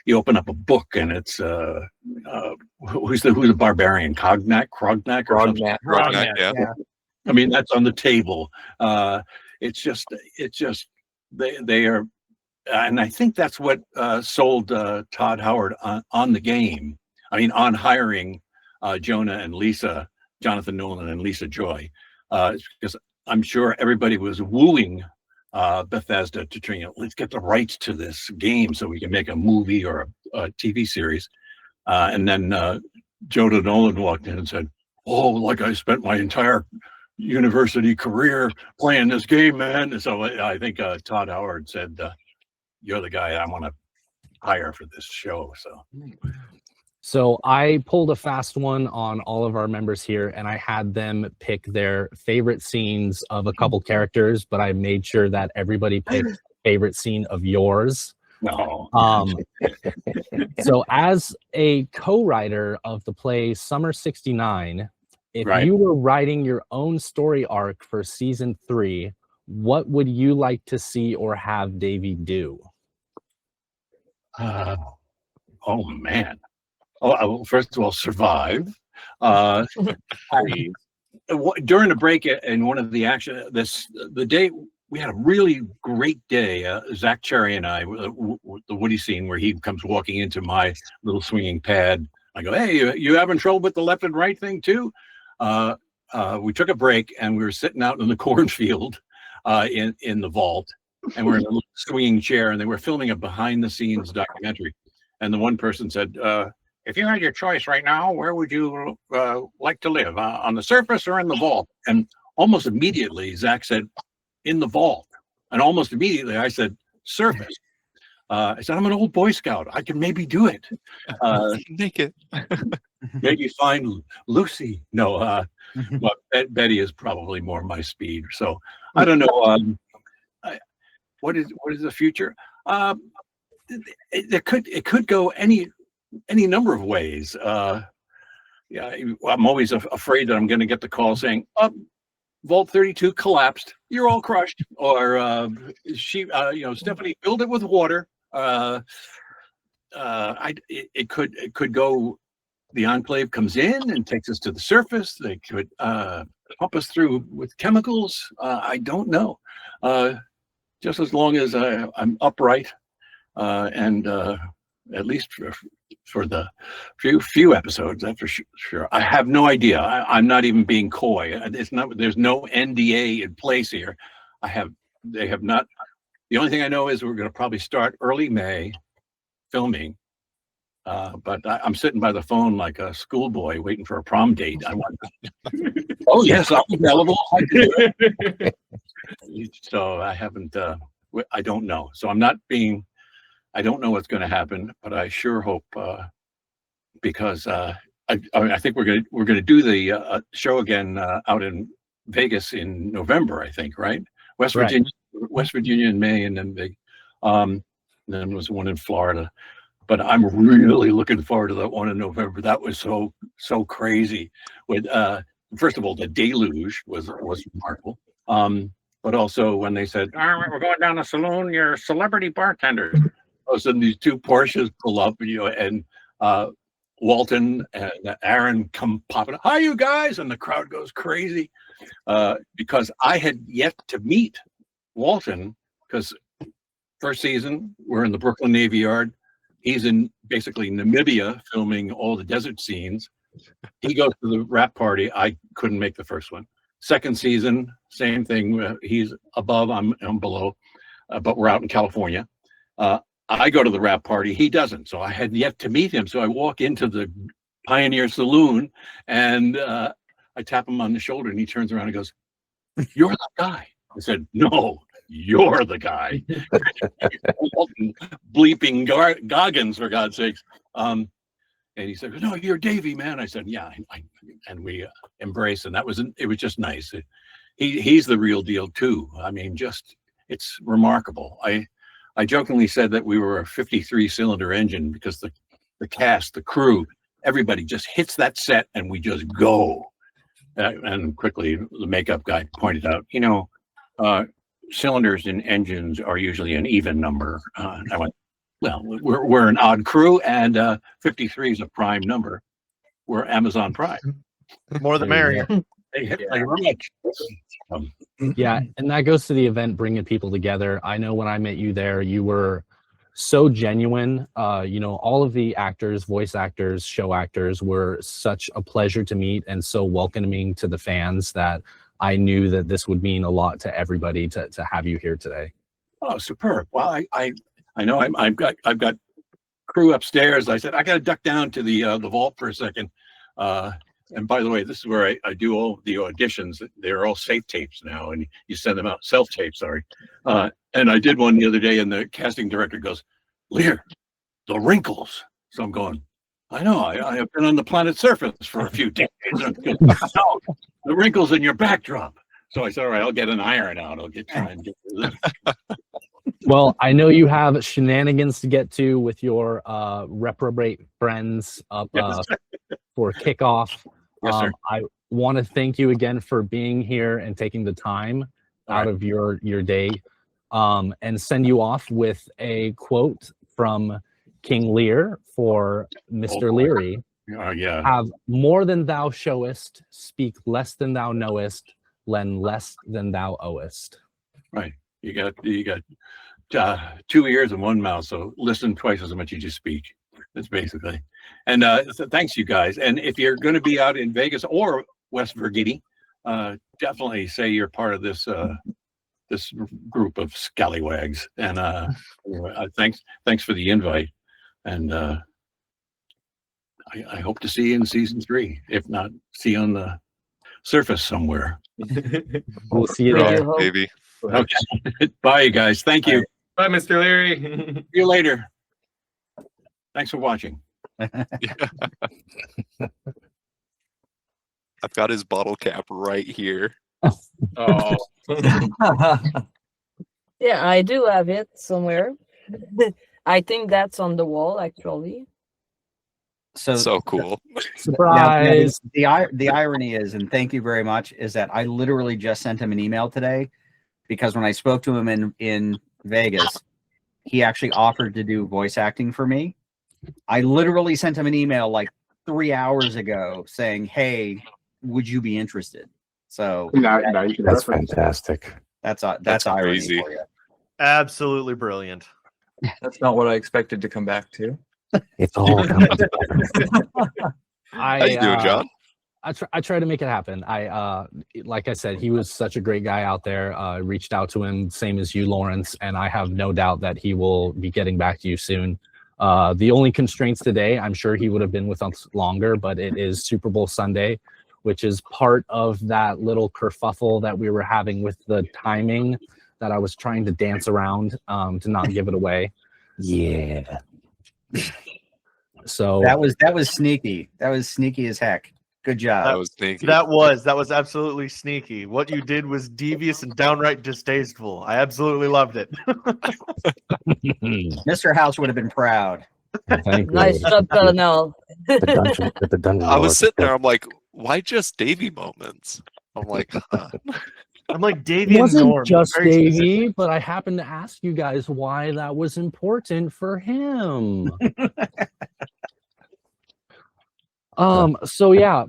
You open up a book and it's who's the barbarian? Krognak, yeah. I mean, that's on the table. It's just they are, and I think that's what sold Todd Howard on the game. I mean, on hiring Jonah and Lisa, Jonathan Nolan and Lisa Joy, because I'm sure everybody was wooing Bethesda to try, let's get the rights to this game so we can make a movie or a TV series. And then Jonah Nolan walked in and said, "Oh, like I spent my entire university career playing this game, man." And so I think Todd Howard said, "You're the guy I want to hire for this show." So I pulled a fast one on all of our members here, and I had them pick their favorite scenes of a couple characters, but I made sure that everybody picked favorite scene of yours. No. So as a co-writer of the play Summer 69, if Right. you were writing your own story arc for season 3, what would you like to see or have Davey do? Oh man. Well, first of all, survive. During the break in one of the action, the day we had a really great day. Zach Cherry and I, the Woody scene where he comes walking into my little swinging pad. I go, "Hey, you having trouble with the left and right thing too?" We took a break and we were sitting out in the cornfield in the vault, and we're in a little swinging chair, and they were filming a behind-the-scenes documentary. And the one person said, "If you had your choice right now, where would you like to live, on the surface or in the vault?" And almost immediately, Zach said, "In the vault." And almost immediately, I said, "Surface." I said, "I'm an old Boy Scout. I can maybe do it." Make it. Maybe find Lucy. No, but Betty is probably more my speed. So I don't know. What is the future? It could go any number of ways. Yeah, I'm always afraid that I'm going to get the call saying, "Oh, Vault 32 collapsed. You're all crushed," or Stephanie filled it with water. It could go. The Enclave comes in and takes us to the surface. They could pump us through with chemicals. I don't know. Just as long as I'm upright, and at least for the few episodes, that's for sure. I have no idea. I'm not even being coy. It's not. There's no NDA in place here. They have not. The only thing I know is we're going to probably start early May filming. But I'm sitting by the phone like a schoolboy waiting for a prom date. I want. Oh yes, I'm available. So I haven't. I don't know. So I'm not being. I don't know what's going to happen, but I sure hope, because I think we're gonna do the show again out in Vegas in November. I think, right? West Virginia in May, and then then was one in Florida. But I'm really looking forward to that one in November. That was so crazy. With first of all, the deluge was remarkable. But also when they said, "All right, we're going down the saloon, you're celebrity bartenders." All of a sudden, these two Porsches pull up, and Walton and Aaron come popping up. "Hi, you guys!" And the crowd goes crazy because I had yet to meet Walton, because first season we're in the Brooklyn Navy Yard. He's in basically Namibia filming all the desert scenes. He goes to the rap party. I couldn't make the first one. Second season, same thing. He's above, I'm below, but we're out in California. I go to the rap party. He doesn't. So I had yet to meet him. So I walk into the Pioneer Saloon and I tap him on the shoulder, and he turns around and goes, "You're the guy." I said, "No. You're the guy." Bleeping Goggins, for God's sakes. And he said, "No, you're Davey, man." I said, "Yeah." And we embraced, and it was just nice. He's the real deal too. I mean, it's remarkable. I jokingly said that we were a 53-cylinder engine because the cast, the crew, everybody just hits that set and we just go. And quickly, the makeup guy pointed out, cylinders in engines are usually an even number. I went, "Well, we're an odd crew, and 53 is a prime number. We're Amazon Prime. More the merrier." Yeah, and that goes to the event bringing people together. I know when I met you there, you were so genuine. All of the actors, voice actors, show actors were such a pleasure to meet and so welcoming to the fans that I knew that this would mean a lot to everybody to have you here today. Oh, superb. Well, I know I've got crew upstairs. I said, I got to duck down to the vault for a second. And by the way, this is where I do all the auditions. They're all safe tapes now, and you send them out, self-tape, sorry. And I did one the other day, and the casting director goes, "Leer, the wrinkles." So I'm going, "I know, I have been on the planet's surface for a few decades." No, the wrinkles in your backdrop. So I said, "All right, I'll get an iron out. I'll try and get this." Well, I know you have shenanigans to get to with your reprobate friends up for kickoff. Yes, sir. I want to thank you again for being here and taking the time out of your day, and send you off with a quote from King Lear for Mr. Leary. Yeah. Have more than thou showest, speak less than thou knowest, lend less than thou owest. Right. You got 2 ears and 1 mouth, so listen twice as much as you speak. That's basically. And so thanks, you guys. And if you're going to be out in Vegas or West Virginia, definitely say you're part of this this group of scallywags. And thanks for the invite. And I hope to see you in season 3. If not, see you on the surface somewhere. We'll see you there, baby. Okay. Bye, you guys. Thank you. Bye, Mr. Leary. See you later. Thanks for watching. I've got his bottle cap right here. Oh. Yeah, I do have it somewhere. I think that's on the wall, actually. So cool. Surprise. Now, the irony is, and thank you very much, is that I literally just sent him an email today because when I spoke to him in Vegas, he actually offered to do voice acting for me. I literally sent him an email like 3 hours ago saying, "Hey, would you be interested?" So That's fantastic. That's irony crazy. for you. Absolutely brilliant. That's not what I expected to come back to. It's all coming together. How you doing, John? I try to make it happen. Like I said, he was such a great guy out there. Reached out to him, same as you, Lawrence, and I have no doubt that he will be getting back to you soon. The only constraints today, I'm sure he would have been with us longer, but it is Super Bowl Sunday, which is part of that little kerfuffle that we were having with the timing that I was trying to dance around to not give it away. Yeah. So that was sneaky. That was sneaky as heck. Good job. That was sneaky. That was absolutely sneaky. What you did was devious and downright distasteful. I absolutely loved it. Mr. House would have been proud. Thank Nice you. job, Colonel. The dungeon. I was lord- sitting there. I'm like, why just Davey moments? I'm like, I'm like, It Davey and wasn't Norm. just very specific. Davey, but I happened to ask you guys why that was important for him. So yeah,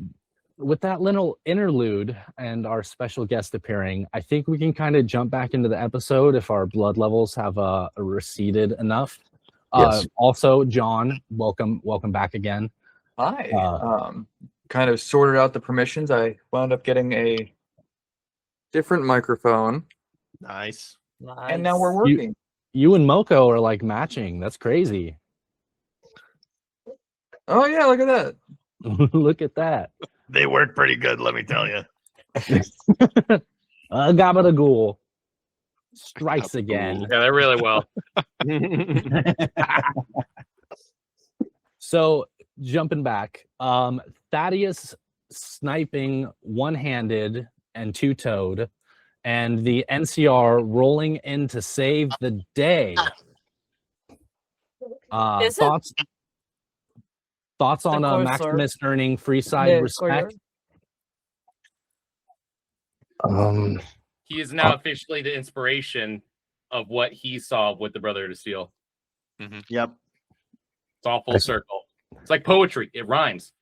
with that little interlude and our special guest appearing, I think we can kind of jump back into the episode if our blood levels have receded enough. Yes. Also, John, welcome back again. Hi. Kind of sorted out the permissions. I wound up getting a different microphone, Nice. and now we're working. You and Moko are like matching. That's crazy. Oh yeah, look at that. Look at that. They work pretty good, let me tell you. Gabba the Ghoul strikes again. Yeah, they're really well. So jumping back, Thaddeus sniping one-handed and two-toed, and the NCR rolling in to save the day. Is it? Thoughts on course, Maximus earning free side The respect? He is now officially the inspiration of what he saw with the Brother to Steel. Yep. It's all full circle. It's like poetry. It rhymes.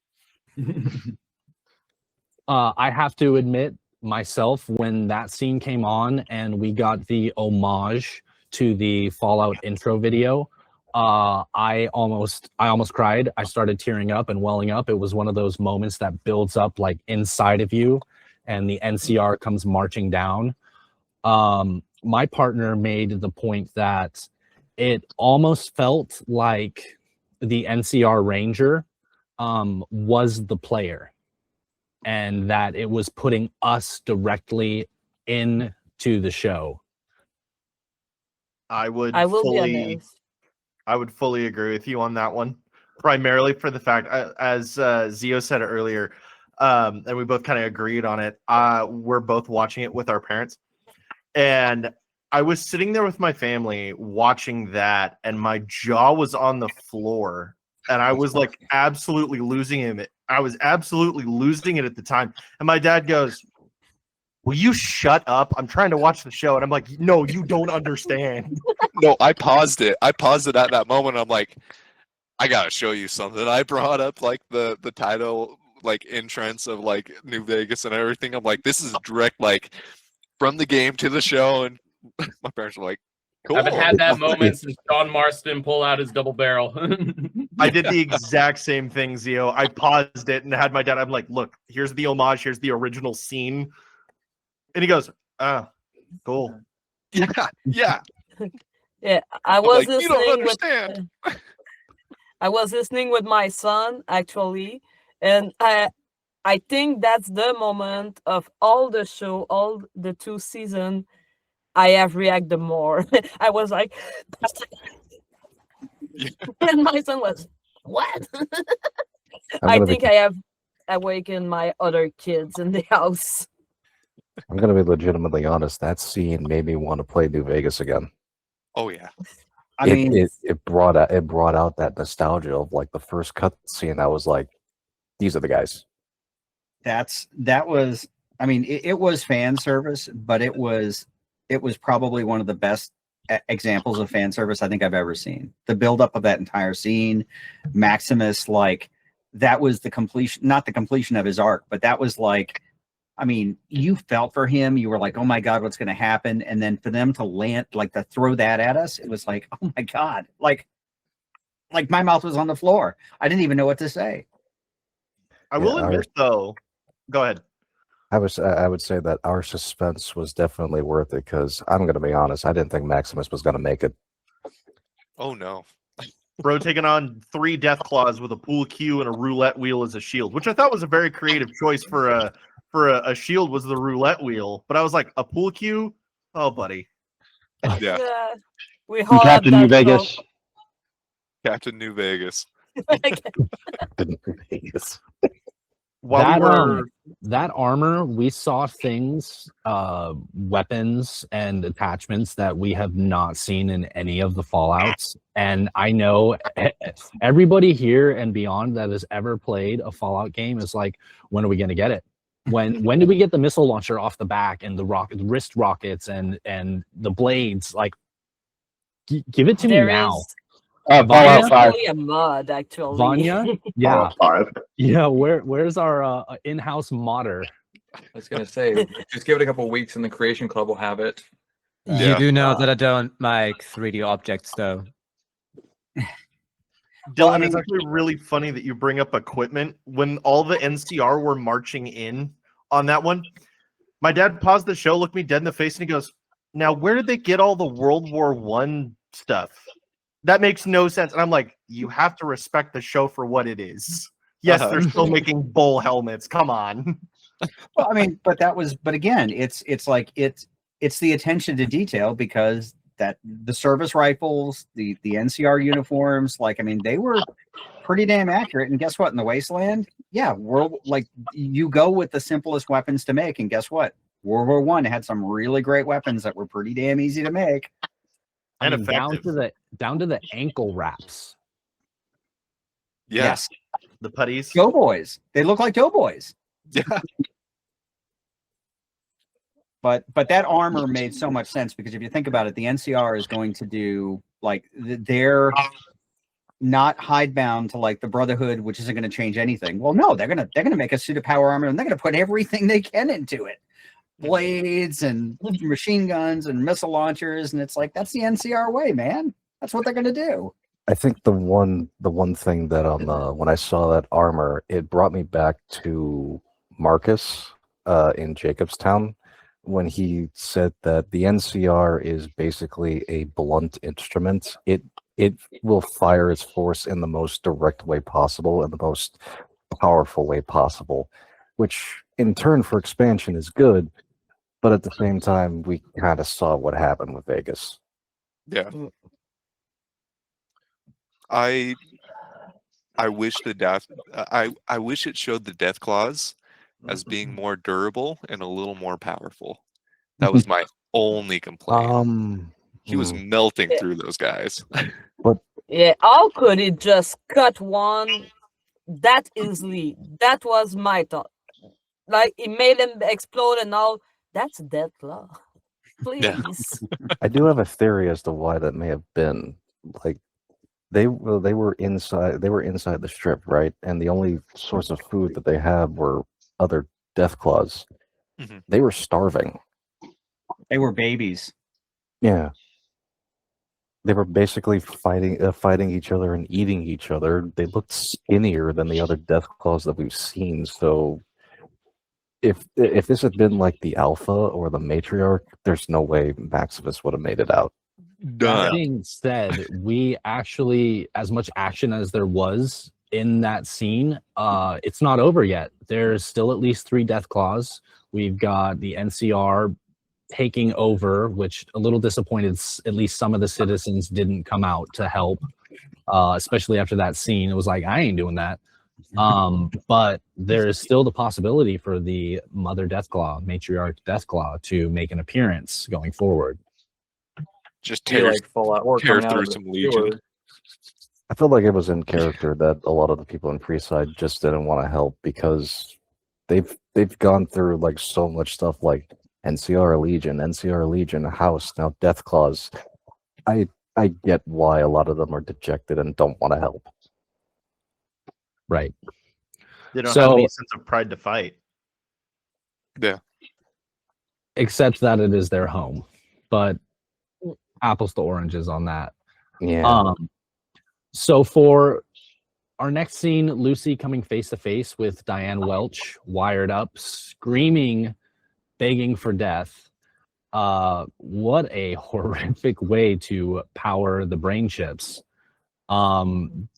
I have to admit myself, when that scene came on and we got the homage to the Fallout intro video, I almost cried. I started tearing up and welling up. It was one of those moments that builds up like inside of you, and the NCR comes marching down. My partner made the point that it almost felt like the NCR Ranger was the player, and that it was putting us directly into the show. I would I will be fully honest. I would fully agree with you on that one. Primarily for the fact, as Zio said earlier, and we both kind of agreed on it. We're both watching it with our parents, and I was sitting there with my family watching that, and my jaw was on the floor, and I was like absolutely losing it. I was absolutely losing it at the time. And my dad goes, "Will you shut up? I'm trying to watch the show." And I'm like, "No, you don't understand." No, I paused it. I paused it at that moment. I'm like, I gotta show you something. I brought up like the title, like entrance of like New Vegas and everything. I'm like, this is direct like from the game to the show, and my parents were like, cool. I haven't had that moment since John Marston pulled out his double barrel. I did the exact same thing, Zio. I paused it and had my dad. I'm like, "Look, here's the homage. Here's the original scene." And he goes, "Ah, cool." Yeah, yeah. Yeah, I I'm was like, you don't listening understand. with I was listening with my son actually, and I think that's the moment of all the show, all the 2 seasons, I have reacted more. I was like, and my son was, what? I think I have awakened my other kids in the house. I'm gonna be legitimately honest. That scene made me want to play New Vegas again. Oh yeah. I mean, It brought out that nostalgia of like the first cut scene. I was like, these are the guys. that was. I mean, it was fan service, but it was probably one of the best examples of fan service I think I've ever seen. The buildup of that entire scene, Maximus, like that was the completion, not the completion of his arc, but that was like, I mean, you felt for him. You were like, oh my God, what's going to happen? And then for them to land, like to throw that at us, it was like, oh my God, like my mouth was on the floor. I didn't even know what to say. I will admit, though. Go ahead. I would say that our suspense was definitely worth it because I'm going to be honest, I didn't think Maximus was going to make it. Oh no. Bro taking on 3 death claws with a pool cue and a roulette wheel as a shield, which I thought was a very creative choice for a shield, was the roulette wheel. But I was like, a pool cue? Oh, buddy. Yeah. We all have Captain that New Vegas. Captain New Vegas. New Vegas. That armor, we saw things, weapons and attachments that we have not seen in any of the Fallouts. And I know everybody here and beyond that has ever played a Fallout game is like, when are we going to get it? When do we get the missile launcher off the back and the wrist rockets and the blades? Like, give it to me now. Fallout 5. A mod, actually. Vanya? Yeah. Fallout 5. Yeah, where's our in-house modder? I was gonna say, just give it a couple weeks and the Creation Club will have it. You do know that I don't make 3D objects, though. Dylan, it's actually really funny that you bring up equipment. When all the NCR were marching in on that one, my dad paused the show, looked me dead in the face, and he goes, "Now, where did they get all the World War I stuff? That makes no sense." And I'm like, you have to respect the show for what it is. Yes, they're still making bull helmets. Come on. Well, I mean, but again, it's the attention to detail, because that the service rifles, the NCR uniforms, like, I mean, they were pretty damn accurate. And guess what? In the Wasteland, yeah, you go with the simplest weapons to make, and guess what? World War I had some really great weapons that were pretty damn easy to make. I mean, down to the ankle wraps. Yeah. Yes. The putties. Doughboys. They look like doughboys. Yeah. But that armor made so much sense, because if you think about it, the NCR is going to do, like, they're not hidebound to like the Brotherhood, which isn't going to change anything. Well, no, they're gonna make a suit of power armor, and they're gonna put everything they can into it. Blades and machine guns and missile launchers, and it's like, that's the NCR way, man. That's what they're gonna do. I think the one thing that when I saw that armor, it brought me back to Marcus in Jacobstown, when he said that the NCR is basically a blunt instrument. It will fire its force in the most direct way possible and the most powerful way possible, which in turn for expansion is good. But at the same time, we kind of saw what happened with Vegas. Yeah. I wish I wish it showed the death claws as being more durable and a little more powerful. That was my only complaint. He was Hmm. melting through those guys. Yeah, how could it just cut one that easily? That was my thought. Like it made them explode, and now that's dead claw. Please. I do have a theory as to why that may have been. Like they were inside the strip, right? And the only source of food that they had were other death claws. Mhm. They were starving. They were babies. Yeah. They were basically fighting each other and eating each other. They looked skinnier than the other death claws that we've seen. So if this had been like the alpha or the matriarch, there's no way Maximus would have made it out. That being said, we actually, as much action as there was in that scene, it's not over yet. There's still at least 3 death claws. We've got the NCR taking over, which a little disappointed. At least some of the citizens didn't come out to help, especially after that scene. It was like, I ain't doing that. But there is still the possibility for the Mother Deathclaw, Matriarch Deathclaw, to make an appearance going forward. Just Be tear, like Fallout or tear coming out through of the some Legion. sewer. I feel like it was in character that a lot of the people in Freeside just didn't want to help because they've gone through like so much stuff like NCR Legion, House, now Death Claws. I get why a lot of them are dejected and don't want to help. Right. They don't So- have any sense of pride to fight. Yeah. Except that it is their home. But apples to oranges on that. Yeah. So for our next scene, Lucy coming face to face with Diane Welch, wired up, screaming, begging for death. What a horrific way to power the brain chips.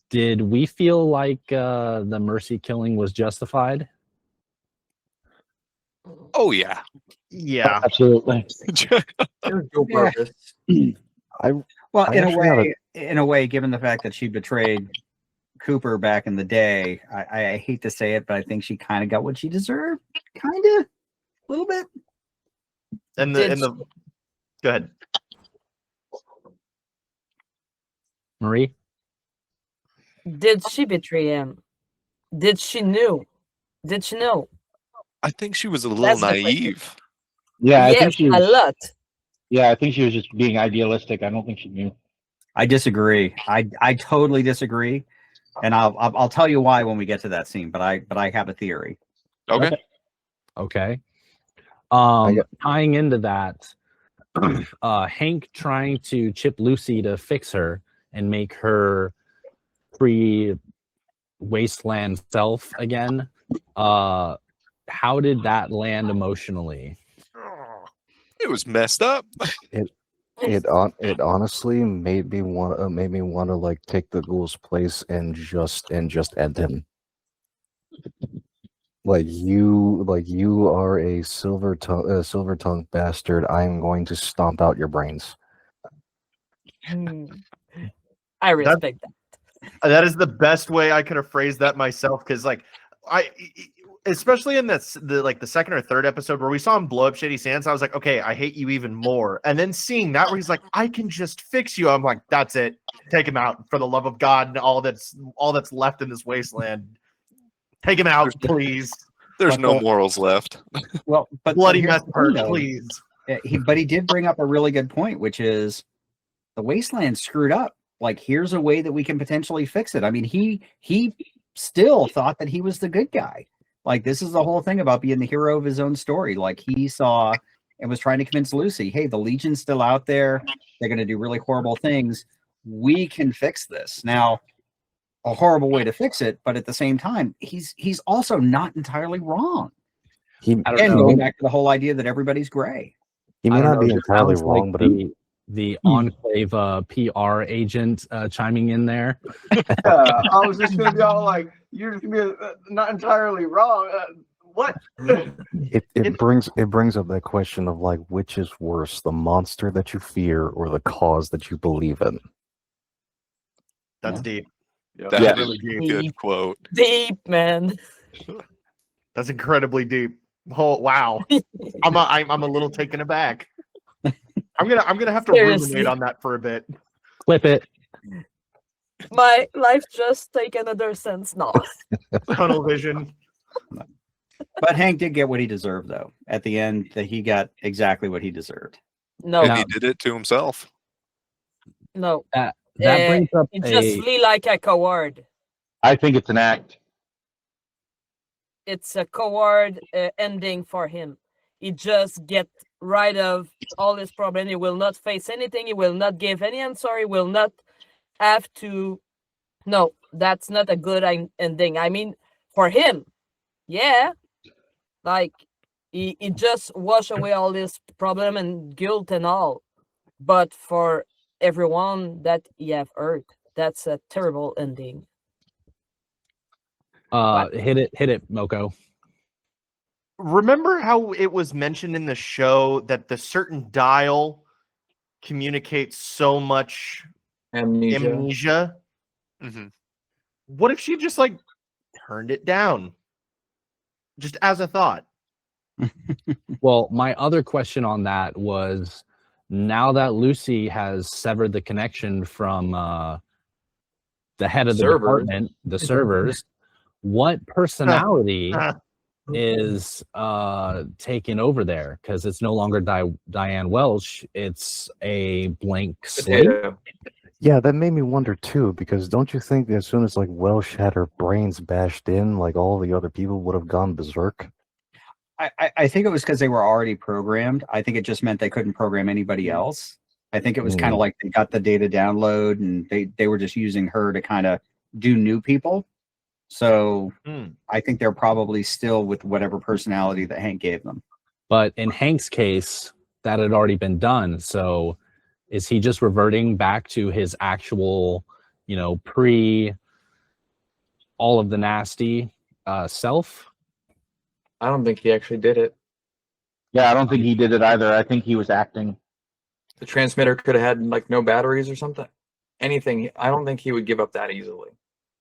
Did we feel like the Mercy killing was justified? Oh yeah. Yeah. Absolutely. There's no Yeah. purpose. Well, I in a actually had way, given the fact that she betrayed Cooper back in the day, I hate to say it, but I think she kind of got what she deserved. Kind of, a little bit. And the go ahead. Marie? Did she betray him? Did she know? Did she know? I think she was a little That's the question. naive. Yeah, I Yes, think she a was. lot. Yeah, I think she was just being idealistic. I don't think she knew. I disagree. I totally disagree, and I'll tell you why when we get to that scene. But I have a theory. Okay. Okay. got- Tying into that, Hank trying to chip Lucy to fix her and make her pre-Wasteland self again. How did that land emotionally? It was messed up. It honestly made me want to like take the Ghoul's place and just end him. Like you are a silver tongue bastard. I'm going to stomp out your brains. I respect that. That is the best way I could have phrased that myself, because like especially in the second or third episode where we saw him blow up Shady Sands, I was like, okay, I hate you even more. And then seeing that where he's like, I can just fix you, I'm like, that's it. Take him out for the love of God and all that's left in this wasteland. Take him out, please. There's But no the- morals left. Well, but Bloody here's mess the thing, hurt, though. please. But he did bring up a really good point, which is the Wasteland screwed up. Like, here's a way that we can potentially fix it. I mean, he still thought that he was the good guy. Like, this is the whole thing about being the hero of his own story. Like, he saw and was trying to convince Lucy, hey, the Legion's still out there. They're going to do really horrible things. We can fix this. Now, a horrible way to fix it, but at the same time, he's also not entirely wrong. He And going back to the whole idea that everybody's gray. may I don't not know, be it entirely sounds wrong, like but the Enclave PR agent chiming in there. I was just gonna be all like, "You're just gonna be not entirely wrong." What? it brings up that question of like, which is worse, the monster that you fear or the cause that you believe in? That's deep. That Yeah. is Really a deep. good quote. Deep, man. That's incredibly deep. Oh wow. I'm a little taken aback. I'm gonna have to Seriously. ruminate on that for a bit. Clip it. My life just take another sense now. Tunnel vision. But Hank did get what he deserved, though. At the end, that he got exactly what he deserved. No, And he did it to himself. no. That Uh, brings up He just flee like a coward. I think it's an act. It's a coward ending for him. He just get rid of all his problem. He will not face anything. He will not give any answer. He will not have to. No, that's not a good ending. I mean, for him, yeah, like he just wash away all this problem and guilt and all. But for everyone that he have hurt, that's a terrible ending. Hit it, Moko. Remember how it was mentioned in the show that the certain dial communicates so much amnesia? Mm-hmm. What if she just like turned it down? Just as a thought. Well, my other question on that was, now that Lucy has severed the connection from the head of the department, the servers, what personality is taking over there? Because it's no longer Diane Welsh, it's a blank slate. Yeah, that made me wonder too, because don't you think that as soon as like Welsh had her brains bashed in, like all the other people would have gone berserk? I think it was because they were already programmed. I think it just meant they couldn't program anybody else. I think it was kind of like they got the data download and they were just using her to kind of do new people. So I think they're probably still with whatever personality that Hank gave them. But in Hank's case, that had already been done. So is he just reverting back to his actual, pre all of the nasty self? I don't think he actually did it. Yeah, I don't think he did it either. I think he was acting. The transmitter could have had like no batteries or something. Anything. I don't think he would give up that easily.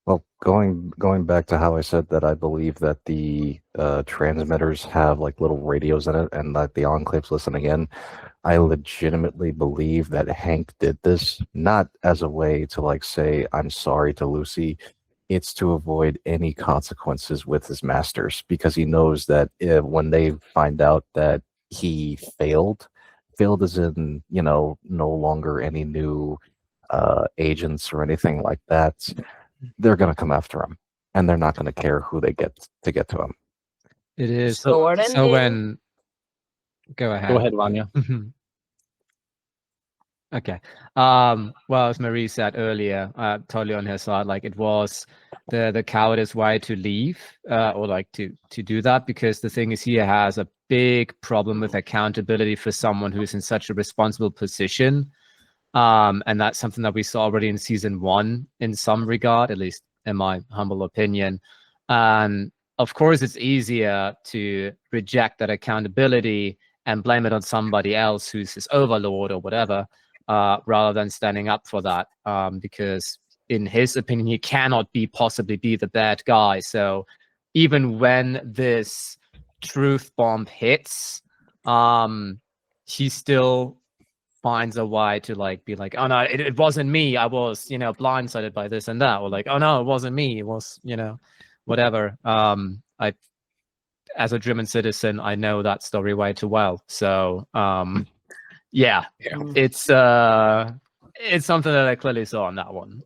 Well, going back to how I said that I believe that the transmitters have like little radios in it and that the Enclave's listening in, I legitimately believe that Hank did this not as a way to like say, I'm sorry to Lucy. It's to avoid any consequences with his masters, because he knows that when they find out that he failed as in, no longer any new agents or anything like that, they're going to come after him, and they're not going to care who they get to him. It is. So when... Go ahead. Go ahead, Vanya. Okay. Well, as Marie said earlier, totally on her side, like it was the cowardice way to leave or like to do that, because the thing is, he has a big problem with accountability for someone who's in such a responsible position. And that's something that we saw already in season 1 in some regard, at least in my humble opinion. And of course, it's easier to reject that accountability and blame it on somebody else who's his overlord or whatever, rather than standing up for that, because in his opinion, he cannot possibly be the bad guy. So even when this truth bomb hits, he still finds a way to like be like, oh no, it wasn't me. I was, blindsided by this and that, or like, oh no, it wasn't me. It was, whatever. As a German citizen, I know that story way too well. So, yeah, it's something that I clearly saw on that one.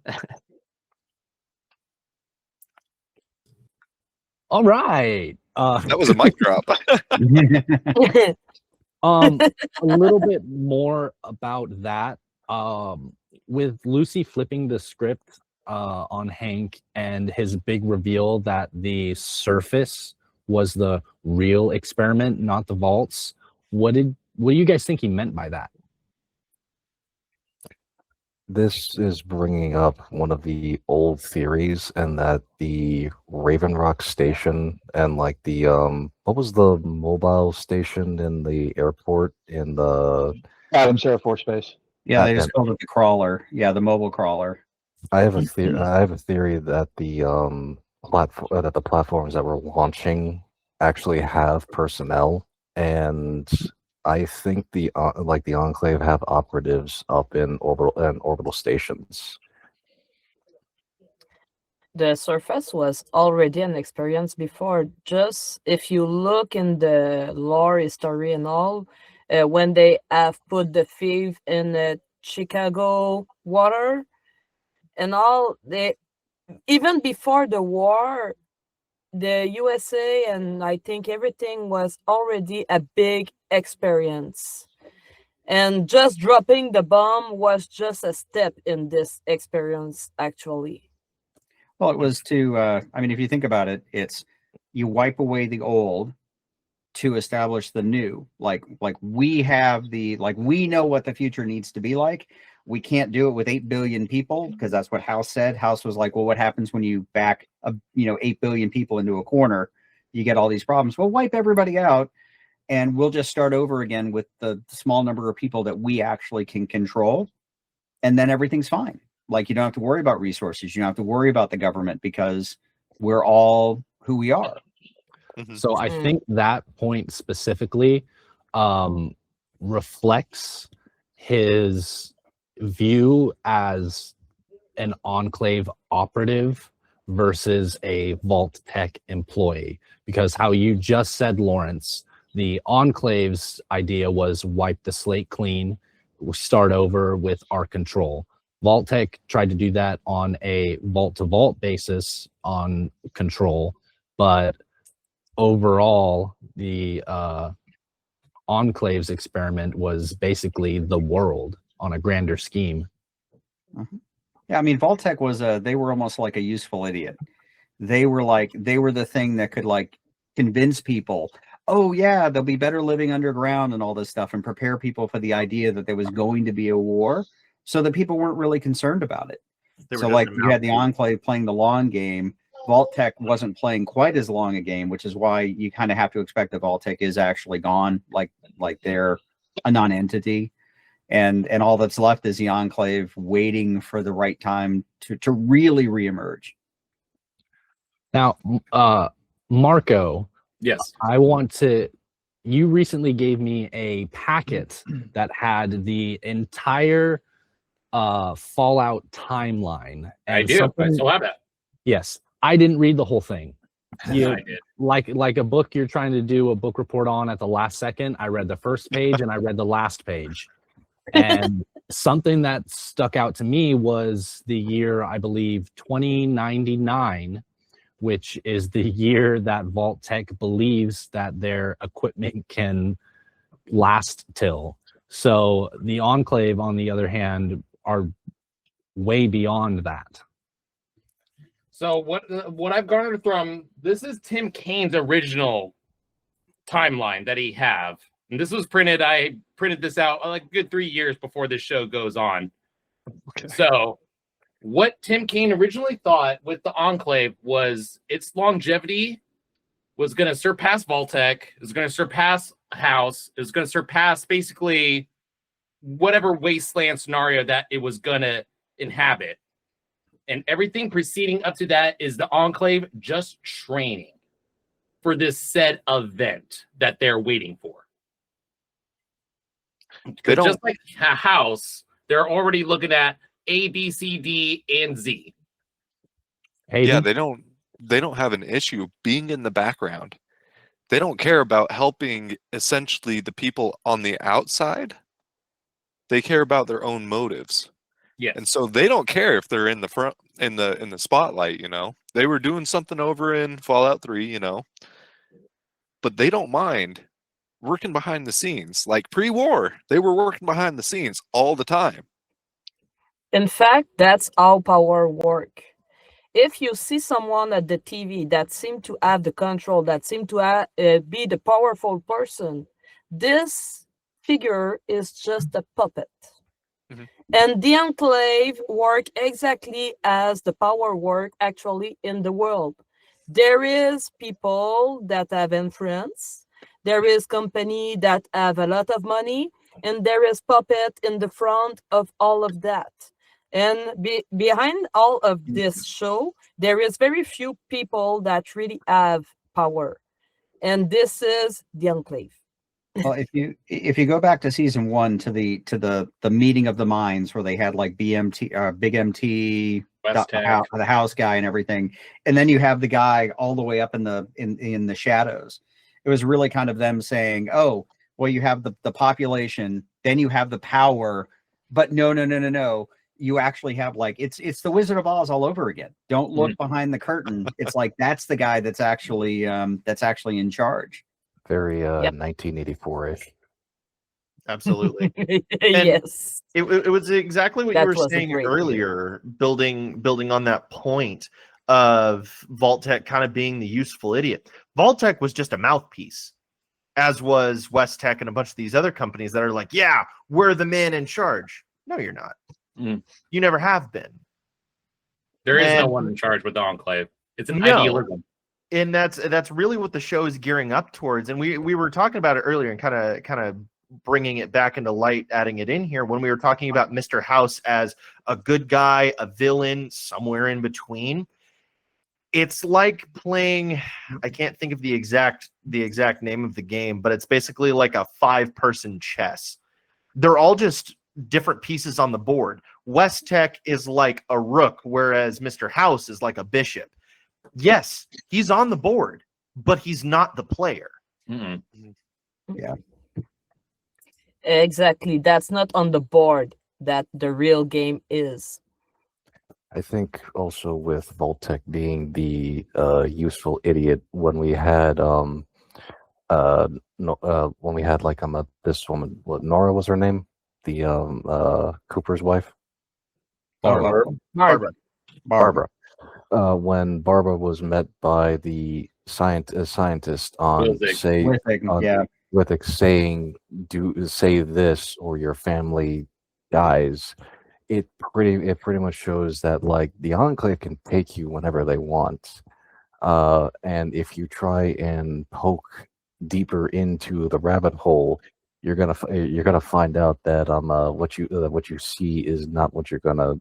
All right. That was a mic drop. A little bit more about that. With Lucy flipping the script on Hank and his big reveal that the surface was the real experiment, not the vaults. What do you guys think he meant by that? This is bringing up one of the old theories, and that the Raven Rock station and like the what was the mobile station in the airport in the Adams Air Force Base? Yeah, they just called it the crawler. Yeah, the mobile crawler. I have a theory. I have a theory that the that the platforms that we're launching actually have personnel, and I think the Enclave have operatives up in orbital stations. The surface was already an experience before. Just if you look in the lore history and all, when they have put the thief in the Chicago water and all, they even before the war, the USA and I think everything was already a big experience. And just dropping the bomb was just a step in this experience, actually. Well, it was to, I mean, if you think about it, it's you wipe away the old to establish the new. Like we have we know what the future needs to be like. We can't do it with 8 billion people because that's what House said. House was like, well, what happens when you back 8 billion people into a corner? You get all these problems. We'll wipe everybody out and we'll just start over again with the small number of people that we actually can control. And then everything's fine. Like, you don't have to worry about resources. You don't have to worry about the government because we're all who we are. So I think that point specifically reflects his view as an Enclave operative versus a Vault-Tec employee. Because how you just said, Lawrence, the Enclave's idea was wipe the slate clean, start over with our control. Vault-Tec tried to do that on a vault-to-vault basis on control, but overall, the Enclave's experiment was basically the world on a grander scheme. Yeah, I mean, Vault-Tec was they were almost like a useful idiot. They were the thing that could convince people, oh yeah, they'll be better living underground and all this stuff, and prepare people for the idea that there was going to be a war, so that people weren't really concerned about it. So you had the Enclave playing the long game. Vault-Tec wasn't playing quite as long a game, which is why you kind of have to expect that Vault-Tec is actually gone, like they're a non-entity. And all that's left is the Enclave waiting for the right time to really reemerge. Now, Marco. Yes. You recently gave me a packet that had the entire Fallout timeline. I do. I still have it. Yes. I didn't read the whole thing. I did. Like a book you're trying to do a book report on at the last second. I read the first page and I read the last page. And something that stuck out to me was the year, I believe, 2099, which is the year that Vault-Tec believes that their equipment can last till. So the Enclave, on the other hand, are way beyond that. So what I've garnered from this is Tim Kane's original timeline that he have. And this was printed. I printed this out like a good 3 years before this show goes on. Okay. So what Tim Kane originally thought with the Enclave was its longevity was going to surpass Vault-Tec, is going to surpass House, is going to surpass basically whatever Wasteland scenario that it was going to inhabit. And everything preceding up to that is the Enclave just training for this said event that they're waiting for. They don't, just like a House, they're already looking at A, B, C, D, and Z. Yeah, they don't have an issue being in the background. They don't care about helping essentially the people on the outside. They care about their own motives. Yeah. And so they don't care if they're in the front in the spotlight, you know. They were doing something over in Fallout 3, you know. But they don't mind working behind the scenes. Like pre-war, they were working behind the scenes all the time. In fact, that's how power work. If you see someone at the TV that seem to have the control, that seem to be the powerful person, this figure is just a puppet. Mm-hmm. And the Enclave work exactly as the power work actually in the world. There is people that have influence. There is company that have a lot of money, and there is puppet in the front of all of that. And behind all of this show, there is very few people that really have power. And this is the Enclave. Well, if you go back to season 1 to the meeting of the minds where they had like BMT, Big MT, West-Tec. the house guy and everything, and then you have the guy all the way up in the shadows. It was really kind of them saying, "Oh, well, you have the population, then you have the power, but no. You actually have like it's the Wizard of Oz all over again. Don't look behind the curtain. It's like that's the guy that's actually in charge." Very Yep. 1984-ish. Absolutely. Yes. It was exactly what That you were was a saying great earlier, building on that point of Vault-Tec kind of being the useful idiot. Vault-Tec was just a mouthpiece, as was West-Tec and a bunch of these other companies that are like, yeah, we're the man in charge. No, you're not. You never have been. There is no And- one in charge with the Enclave. It's an No. idealism. And that's really what the show is gearing up towards. And we were talking about it earlier and kind of bringing it back into light, adding it in here when we were talking about Mr. House as a good guy, a villain, somewhere in between. It's like playing, I can't think of the exact name of the game, but it's basically like a 5-person chess. They're all just different pieces on the board. West-Tec is like a rook, whereas Mr. House is like a bishop. Yes, he's on the board, but he's not the player. Yeah. Exactly. That's not on the board that the real game is. I think also with Vault-Tec being the useful idiot when we had this woman, what, Nora was her name, the Cooper's wife, Barbara. Barbara. When Barbara was met by the scientist on Withig saying, say this or your family dies, it pretty much shows that like the Enclave can take you whenever they want, and if you try and poke deeper into the rabbit hole, you're gonna find out that what you see is not what you're gonna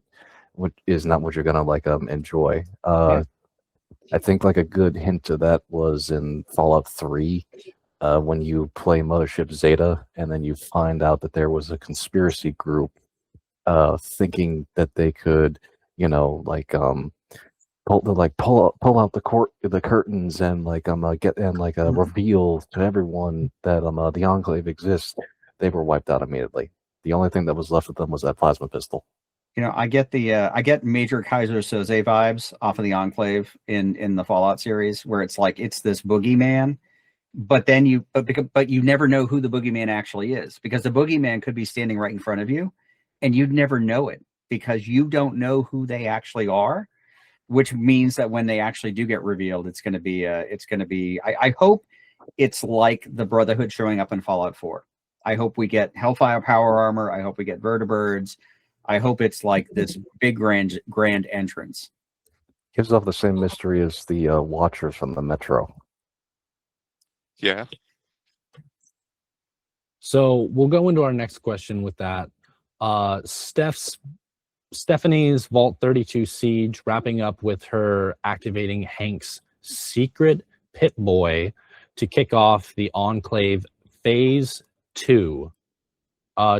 like enjoy. I think like a good hint to that was in Fallout 3, when you play Mothership Zeta and then you find out that there was a conspiracy group thinking that they could, pull out the curtains and reveal to everyone that the Enclave exists. They were wiped out immediately. The only thing that was left of them was that plasma pistol. I get Major Kaiser Soze vibes off of the Enclave in the Fallout series, where it's like it's this boogeyman, but then you never know who the boogeyman actually is, because the boogeyman could be standing right in front of you, and you'd never know it because you don't know who they actually are, which means that when they actually do get revealed, it's going to be I hope it's like the Brotherhood showing up in Fallout 4. I hope we get Hellfire power armor. I hope we get vertibirds. I hope it's like this big grand entrance. Gives off the same mystery as the Watchers from the Metro. Yeah. So we'll go into our next question with that. Stephanie's Vault 32 siege, wrapping up with her activating Hank's secret Pit Boy to kick off the Enclave Phase 2.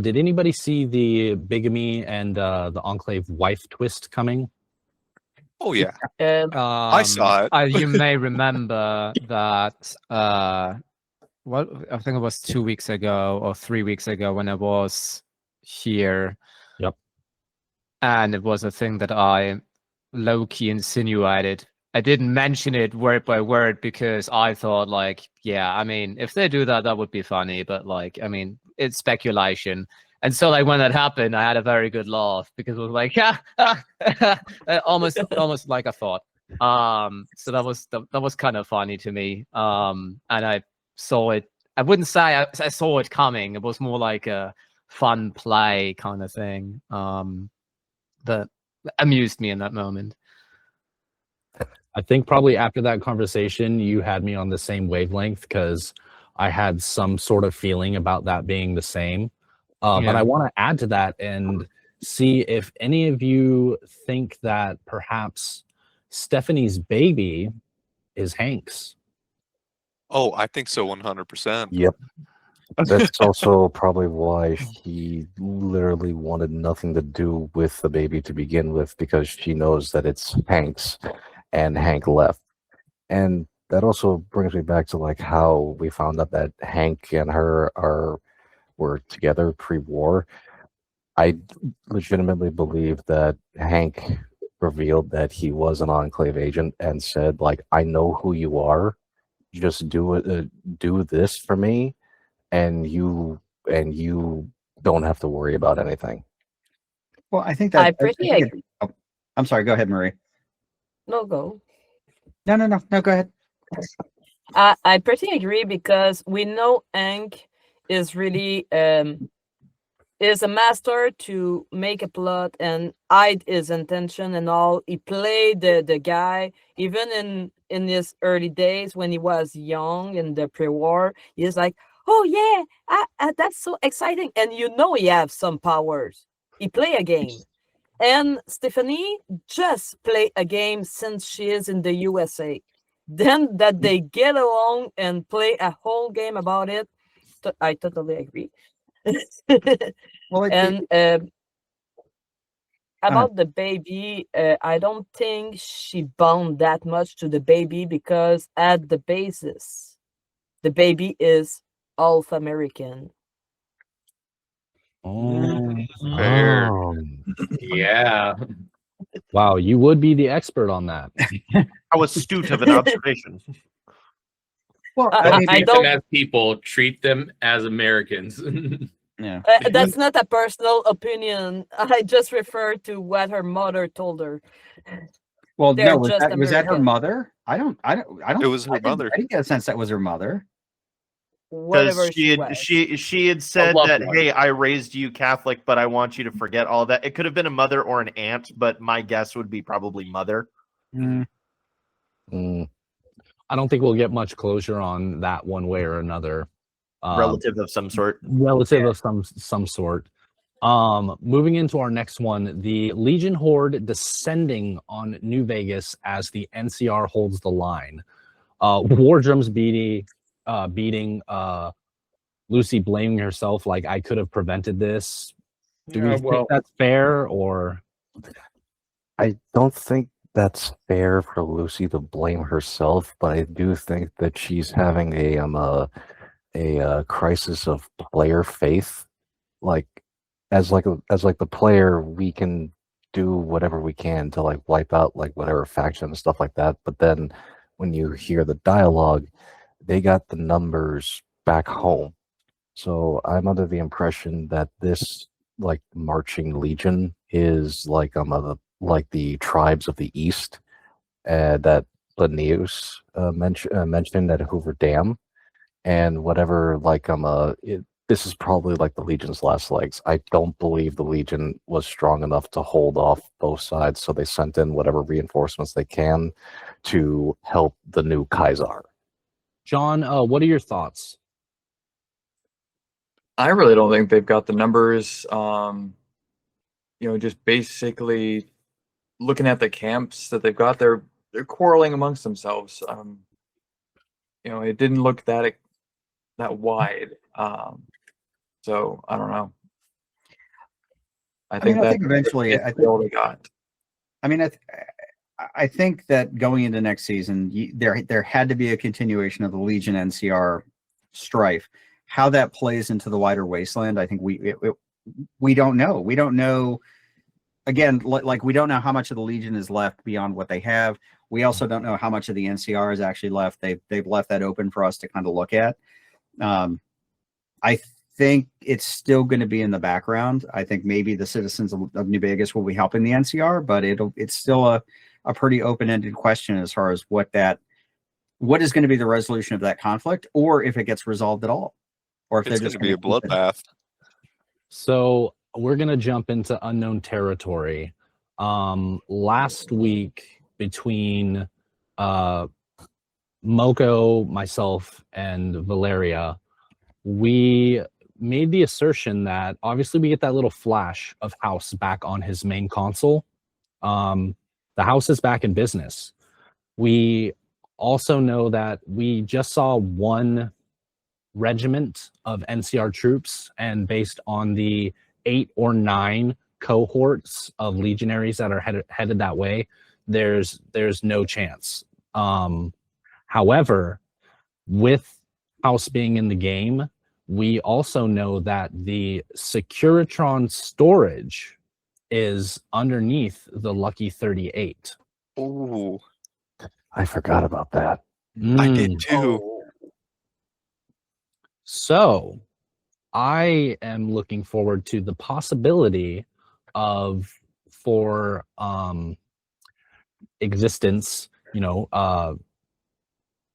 Did anybody see the bigamy and the Enclave wife twist coming? Oh yeah, I saw it. You may remember that. What I think it was 2 weeks ago or 3 weeks ago when I was here. Yep. And it was a thing that I low-key insinuated. I didn't mention it word by word because I thought, like, yeah, I mean, if they do that, that would be funny. But like, I mean, it's speculation. And so, like, when that happened, I had a very good laugh because it was like, almost like a thought. So that was kind of funny to me. And I saw it. I wouldn't say I saw it coming. It was more like a fun play kind of thing that amused me in that moment. I think probably after that conversation, you had me on the same wavelength because I had some sort of feeling about that being the same. But I want to add to that and see if any of you think that perhaps Stephanie's baby is Hank's. Oh, I think so, 100%. Yep. That's also probably why he literally wanted nothing to do with the baby to begin with, because she knows that it's Hank's, and Hank left. And that also brings me back to like how we found out that Hank and her were together pre-war. I legitimately believe that Hank revealed that he was an Enclave agent and said, like, I know who you are. Just do it. Do this for me, and you don't have to worry about anything. Well, I think that I pretty think agree. I'm sorry. Go ahead, Marie. No, go. No. Go ahead. I pretty agree because we know Hank is really is a master to make a plot and hide his intention and all. He played the guy even in his early days when he was young in the pre-war. He's like, oh yeah, that's so exciting, and you know he have some powers. He play a game, and Stephanie just play a game since she is in the USA. Then that they get along and play a whole game about it, I totally agree. Well, And about the baby, I don't think she bound that much to the baby because at the basis, the baby is half American. Oh, Fair. Yeah. wow, you would be the expert on that. How astute of an observation. Well, Don't I treat don't. them as people. Treat them as Americans. Yeah. That's not a personal opinion. I just refer to what her mother told her. Well, They're no. Was just that her American. mother? I don't. It was her mother. I didn't get a sense that was her mother. Whatever Because she was. she had said loved that, one. hey, I raised you Catholic, but I want you to forget all that. It could have been a mother or an aunt, but my guess would be probably mother. I don't think we'll get much closure on that one way or another. Relative of some sort. Relative of some sort. Moving into our next one, the Legion Horde descending on New Vegas as the NCR holds the line. War Drums beating Lucy, blaming herself like I could have prevented this. Do we think that's fair, or? I don't think that's fair for Lucy to blame herself, but I do think that she's having a crisis of player faith. Like as the player, we can do whatever we can to like wipe out like whatever faction and stuff like that. But then when you hear the dialogue, they got the numbers back home. So I'm under the impression that this like marching legion is like the tribes of the East that Linnaeus mentioned at Hoover Dam, and whatever this is probably like the Legion's last legs. I don't believe the Legion was strong enough to hold off both sides, so they sent in whatever reinforcements they can to help the new Kaiser. John, what are your thoughts? I really don't think they've got the numbers. Just basically looking at the camps that they've got, they're quarreling amongst themselves. It didn't look that wide. So I don't know. I think eventually, I think all they got. I mean, I think that going into next season, there had to be a continuation of the Legion NCR strife. How that plays into the wider Wasteland, I think we don't know. We don't know. Again, like we don't know how much of the Legion is left beyond what they have. We also don't know how much of the NCR is actually left. They've left that open for us to kind of look at. I think it's still going to be in the background. I think maybe the citizens of New Vegas will be helping the NCR, but it's still a pretty open-ended question as far as what is going to be the resolution of that conflict, or if it gets resolved at all, or if It's they're going just to be a bloodbath. So we're gonna jump into unknown territory. Last week between Moko, myself, and Valeria, we made the assertion that obviously we get that little flash of House back on his main console. The House is back in business. We also know that we just saw one regiment of NCR troops, and based on the 8 or 9 cohorts of legionaries that are headed that way, there's no chance. However, with House being in the game, we also know that the Securitron storage is underneath the Lucky 38. Ooh, I forgot about that. I did Mm. too. So I am looking forward to the possibility of for existence,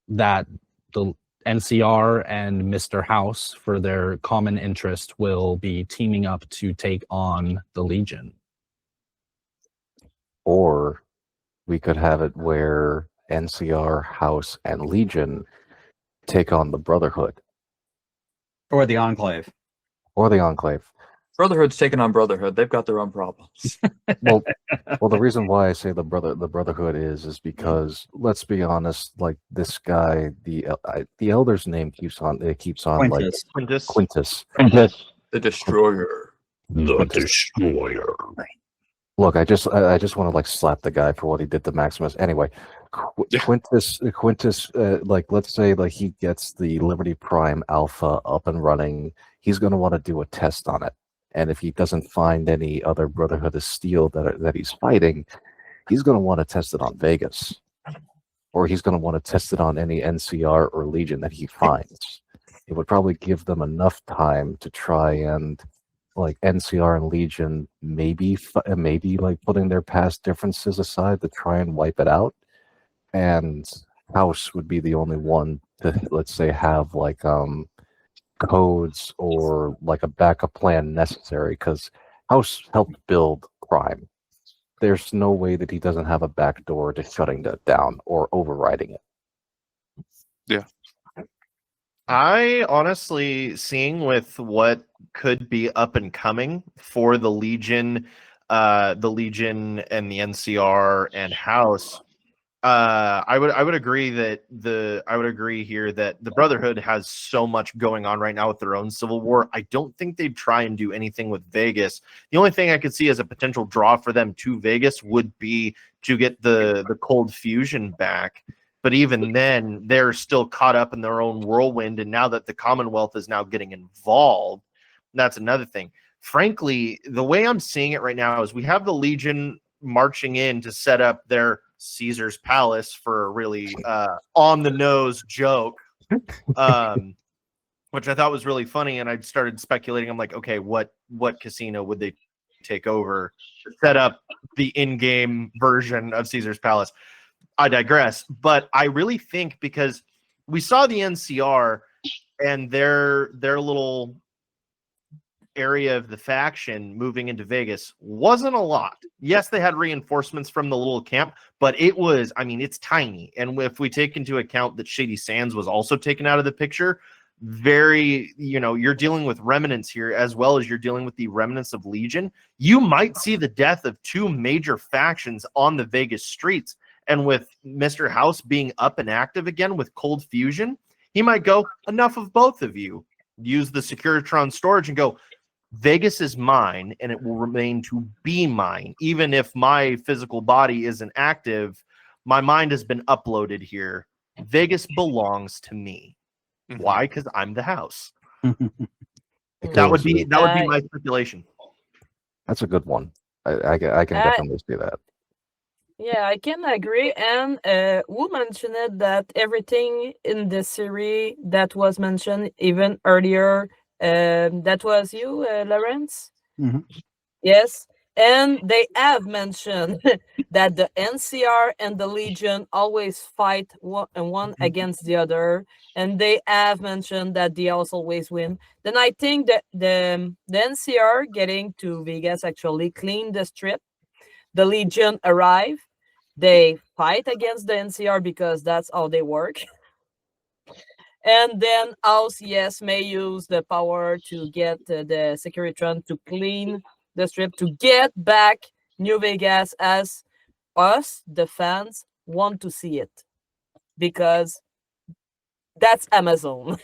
that the NCR and Mr. House, for their common interest, will be teaming up to take on the Legion. Or we could have it where NCR, House, and Legion take on the Brotherhood. Or the Enclave. Or the Enclave. Brotherhood's taking on Brotherhood. They've got their own problems. Well, the reason why I say the Brotherhood is because, let's be honest, like this guy, the Elder's name keeps on Quintus. Quintus. Quintus. The Destroyer. The Destroyer. Look, I just want to like slap the guy for what he did to Maximus. Anyway, Quintus, like let's say like he gets the Liberty Prime Alpha up and running, he's going to want to do a test on it. And if he doesn't find any other Brotherhood of Steel that he's fighting, he's going to want to test it on Vegas. Or he's going to want to test it on any NCR or Legion that he finds. It would probably give them enough time to try and, like, NCR and Legion maybe like putting their past differences aside to try and wipe it out. And House would be the only one to, let's say, have like codes or like a backup plan necessary, because House helped build crime. There's no way that he doesn't have a back door to shutting that down or overriding it. Yeah. I honestly, seeing with what could be up and coming for the Legion and the NCR and House, I would agree that here that the Brotherhood has so much going on right now with their own civil war. I don't think they'd try and do anything with Vegas. The only thing I could see as a potential draw for them to Vegas would be to get the cold fusion back. But even then, they're still caught up in their own whirlwind. And now that the Commonwealth is now getting involved, that's another thing. Frankly, the way I'm seeing it right now is we have the Legion marching in to set up their Caesar's Palace for a really on-the-nose joke, which I thought was really funny. And I started speculating. I'm like, okay, what casino would they take over to set up the in-game version of Caesar's Palace? I digress. But I really think, because we saw the NCR and their little area of the faction moving into Vegas wasn't a lot. Yes, they had reinforcements from the little camp, but it was, I mean, it's tiny. And if we take into account that Shady Sands was also taken out of the picture, you're dealing with remnants here, as well as you're dealing with the remnants of Legion. You might see the death of two major factions on the Vegas streets. And with Mr. House being up and active again with cold fusion, he might go, enough of both of you. Use the Securitron storage and go, Vegas is mine, and it will remain to be mine. Even if my physical body isn't active, my mind has been uploaded here. Vegas belongs to me. Mm-hmm. Why? Because I'm the House. That would be my speculation. That's a good one. I can definitely see that. Yeah, I can agree. And who mentioned it, that everything in the series that was mentioned even earlier, that was you, Lawrence? Mm-hmm. Yes. And they have mentioned that the NCR and the Legion always fight one against the other. And they have mentioned that the House always win. Then I think that the NCR getting to Vegas actually clean the strip. The Legion arrive. They fight against the NCR because that's how they work. And then House, yes, may use the power to get the Securitron to clean the strip, to get back New Vegas as us, the fans, want to see it. Because that's Amazon.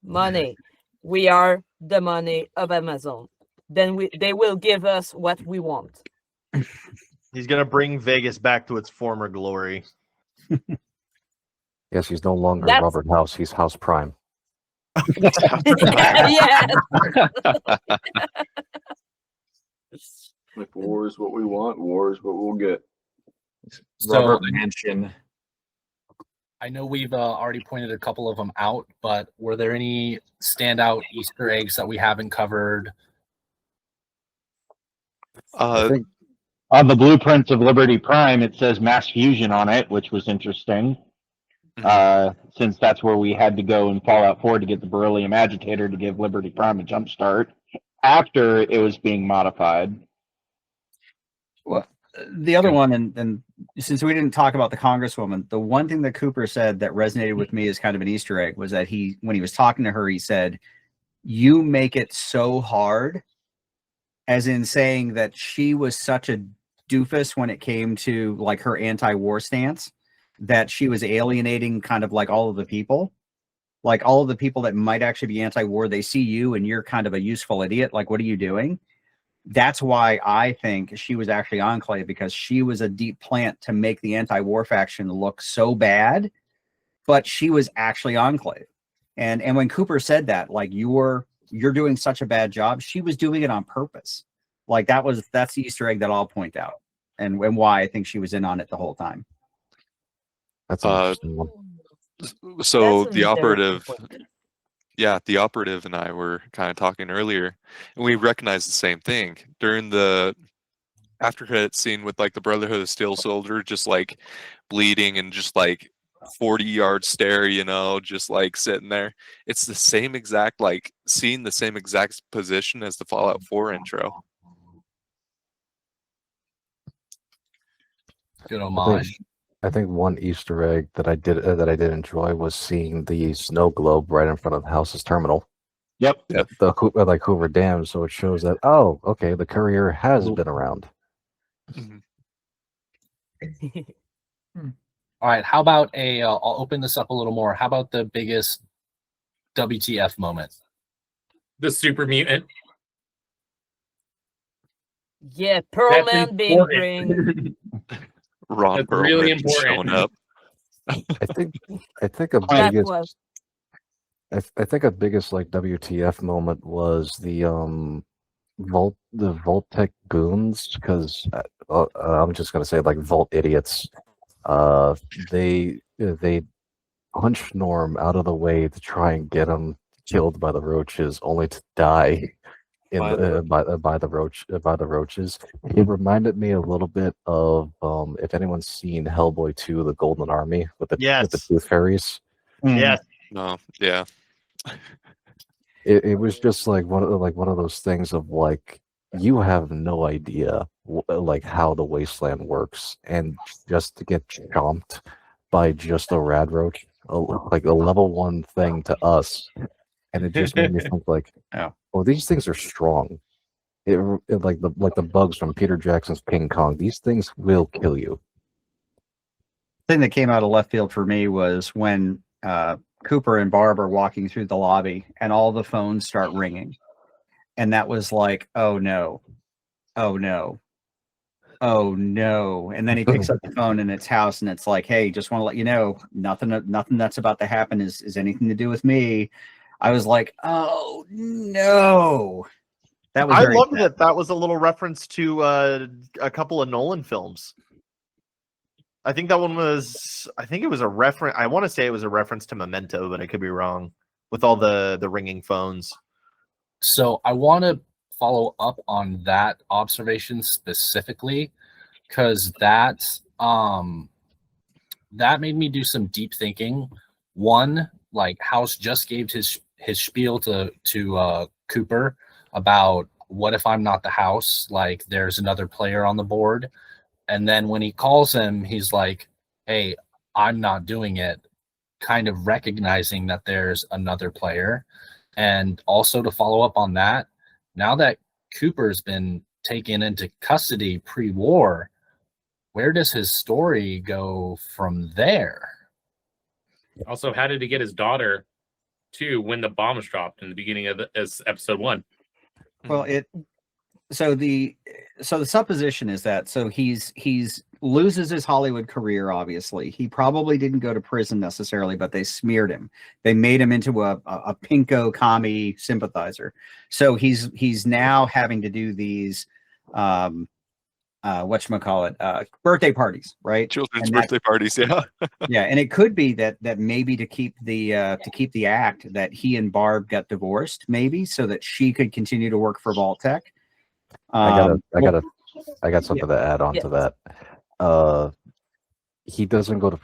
money. We are the money of Amazon. Then they will give us what we want. He's gonna bring Vegas back to its former glory. Yes, he's no longer That's- Robert House. He's House Prime. Yeah. If war is what we want, war is what we'll get. Robert So Mansion. I know we've already pointed a couple of them out, but were there any standout Easter eggs that we haven't covered? I think on the blueprints of Liberty Prime, it says mass fusion on it, which was interesting. Since that's where we had to go in Fallout 4 to get the beryllium agitator to give Liberty Prime a jump start after it was being modified. Well, the other one, and since we didn't talk about the Congresswoman, the one thing that Cooper said that resonated with me as kind of an Easter egg was that when he was talking to her, he said, "You make it so hard," as in saying that she was such a doofus when it came to like her anti-war stance, that she was alienating kind of like all of the people. Like all of the people that might actually be anti-war, they see you and you're kind of a useful idiot. Like, what are you doing? That's why I think she was actually Enclave, because she was a deep plant to make the anti-war faction look so bad, but she was actually Enclave. And when Cooper said that, like, you're doing such a bad job, she was doing it on purpose. Like that's the Easter egg that I'll point out, and why I think she was in on it the whole time. That's an interesting one. So That's a the very operative, good point. yeah, the operative and I were kind of talking earlier, and we recognized the same thing during the after credit scene with like the Brotherhood of Steel Soldier just like bleeding and just like 40-yard stare, you know, just like sitting there. It's the same exact like seeing the same exact position as the Fallout 4 intro. Good I homage. think one Easter egg that I did enjoy was seeing the snow globe right in front of the house's terminal. Yep. The like Hoover Dam, so it shows that okay, the courier has been around. All right, how about I'll open this up a little more. How about the biggest WTF moment? The super mutant. Yeah, Pearlman being important. bring. Ron That's Perlman really just showing important. up. I think a That biggest was I think a biggest like WTF moment was the Vault-Tec goons, because I'm just gonna say like Vault idiots. They punched Norm out of the way to try and get him killed by the roaches, only to die by the roaches. It reminded me a little bit of if anyone's seen Hellboy 2: The Golden Army with the tooth fairies. Yes. No, yeah. It was just like one of those things of like, you have no idea like how the wasteland works, and just to get chomped by just a rad roach, like a level 1 thing to us, and it just made me think like, oh, these things are strong. It like the bugs from Peter Jackson's King Kong. These things will kill you. Thing that came out of left field for me was when Cooper and Barb are walking through the lobby and all the phones start ringing. And that was like, oh no, oh no, oh no. And then he picks up the phone and it's House, and it's like, hey, just want to let you know, nothing that's about to happen is anything to do with me. I was like, oh no. That was I very love sad. that was a little reference to a couple of Nolan films. I think that one was. I think it was a reference. I want to say it was a reference to Memento, but I could be wrong. With all the ringing phones. So I want to follow up on that observation specifically, because that made me do some deep thinking. One, like House just gave his spiel to Cooper about what if I'm not the House, like there's another player on the board. And then when he calls him, he's like, hey, I'm not doing it, kind of recognizing that there's another player. And also to follow up on that, now that Cooper's been taken into custody pre-war, where does his story go from there? Also, how did he get his daughter? too when the bombs dropped in the beginning of as episode 1. Well, the supposition is that he's loses his Hollywood career. Obviously, he probably didn't go to prison necessarily, but they smeared him. They made him into a pinko commie sympathizer. So he's now having to do these whatchamacallit, birthday parties, right? Children's birthday parties, yeah. Yeah, and it could be that maybe to keep the act that he and Barb got divorced, maybe so that she could continue to work for Vault-Tec. I got something to add on to that. He doesn't go to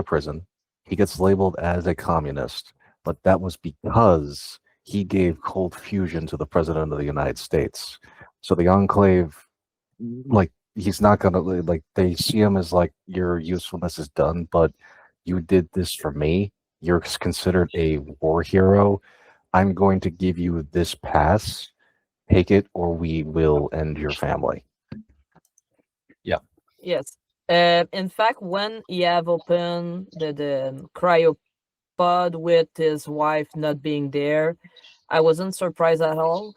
prison. He gets labeled as a communist, but that was because he gave cold fusion to the president of the United States. So the Enclave, like, he's not gonna, like, they see him as like, your usefulness is done, but you did this for me. You're considered a war hero. I'm going to give you this pass. Take it, or we will end your family. Yeah. Yes. In fact, when he have opened the cryopod with his wife not being there, I wasn't surprised at all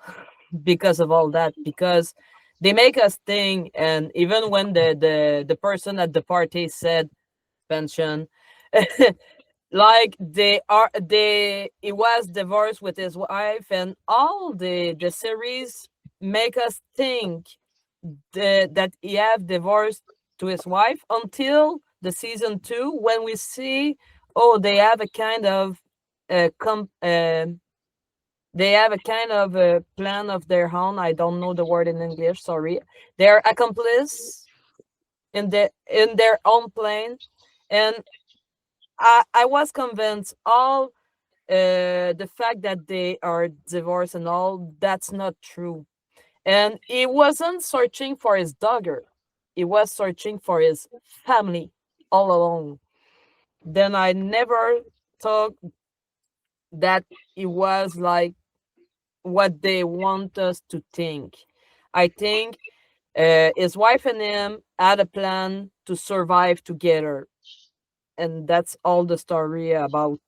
because of all that. Because they make us think, and even when the person at the party said pension, like he was divorced with his wife, and all the series make us think that he have divorced to his wife until the season 2, when we see, they have a kind of plan of their own. I don't know the word in English, sorry. They're accomplice in their own plan. And I was convinced all the fact that they are divorced and all, that's not true. And he wasn't searching for his daughter. He was searching for his family all along. Then I never thought that it was like what they want us to think. I think his wife and him had a plan to survive together. And that's all the story about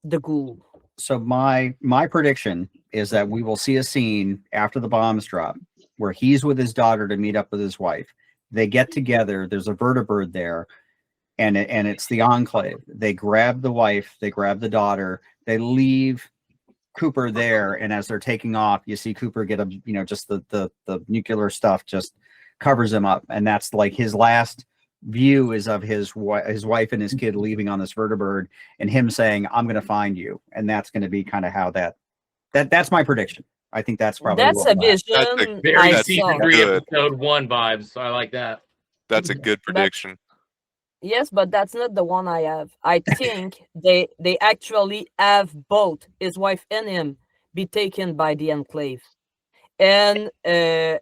the Ghoul. So my prediction is that we will see a scene after the bombs drop where he's with his daughter to meet up with his wife. They get together. There's a vertibird there, and it's the Enclave. They grab the wife. They grab the daughter. They leave Cooper there, and as they're taking off, you see Cooper get just the nuclear stuff just covers him up, and that's like his last view is of his wife and his kid leaving on this vertibird, and him saying, "I'm going to find you," and that's going to be kind of how that's my prediction. I think that's probably that's a vision. That's a very season 3 episode 1 vibes. So I like that. That's a good prediction. Yes, but that's not the one I have. I think they actually have both his wife and him be taken by the Enclave, and to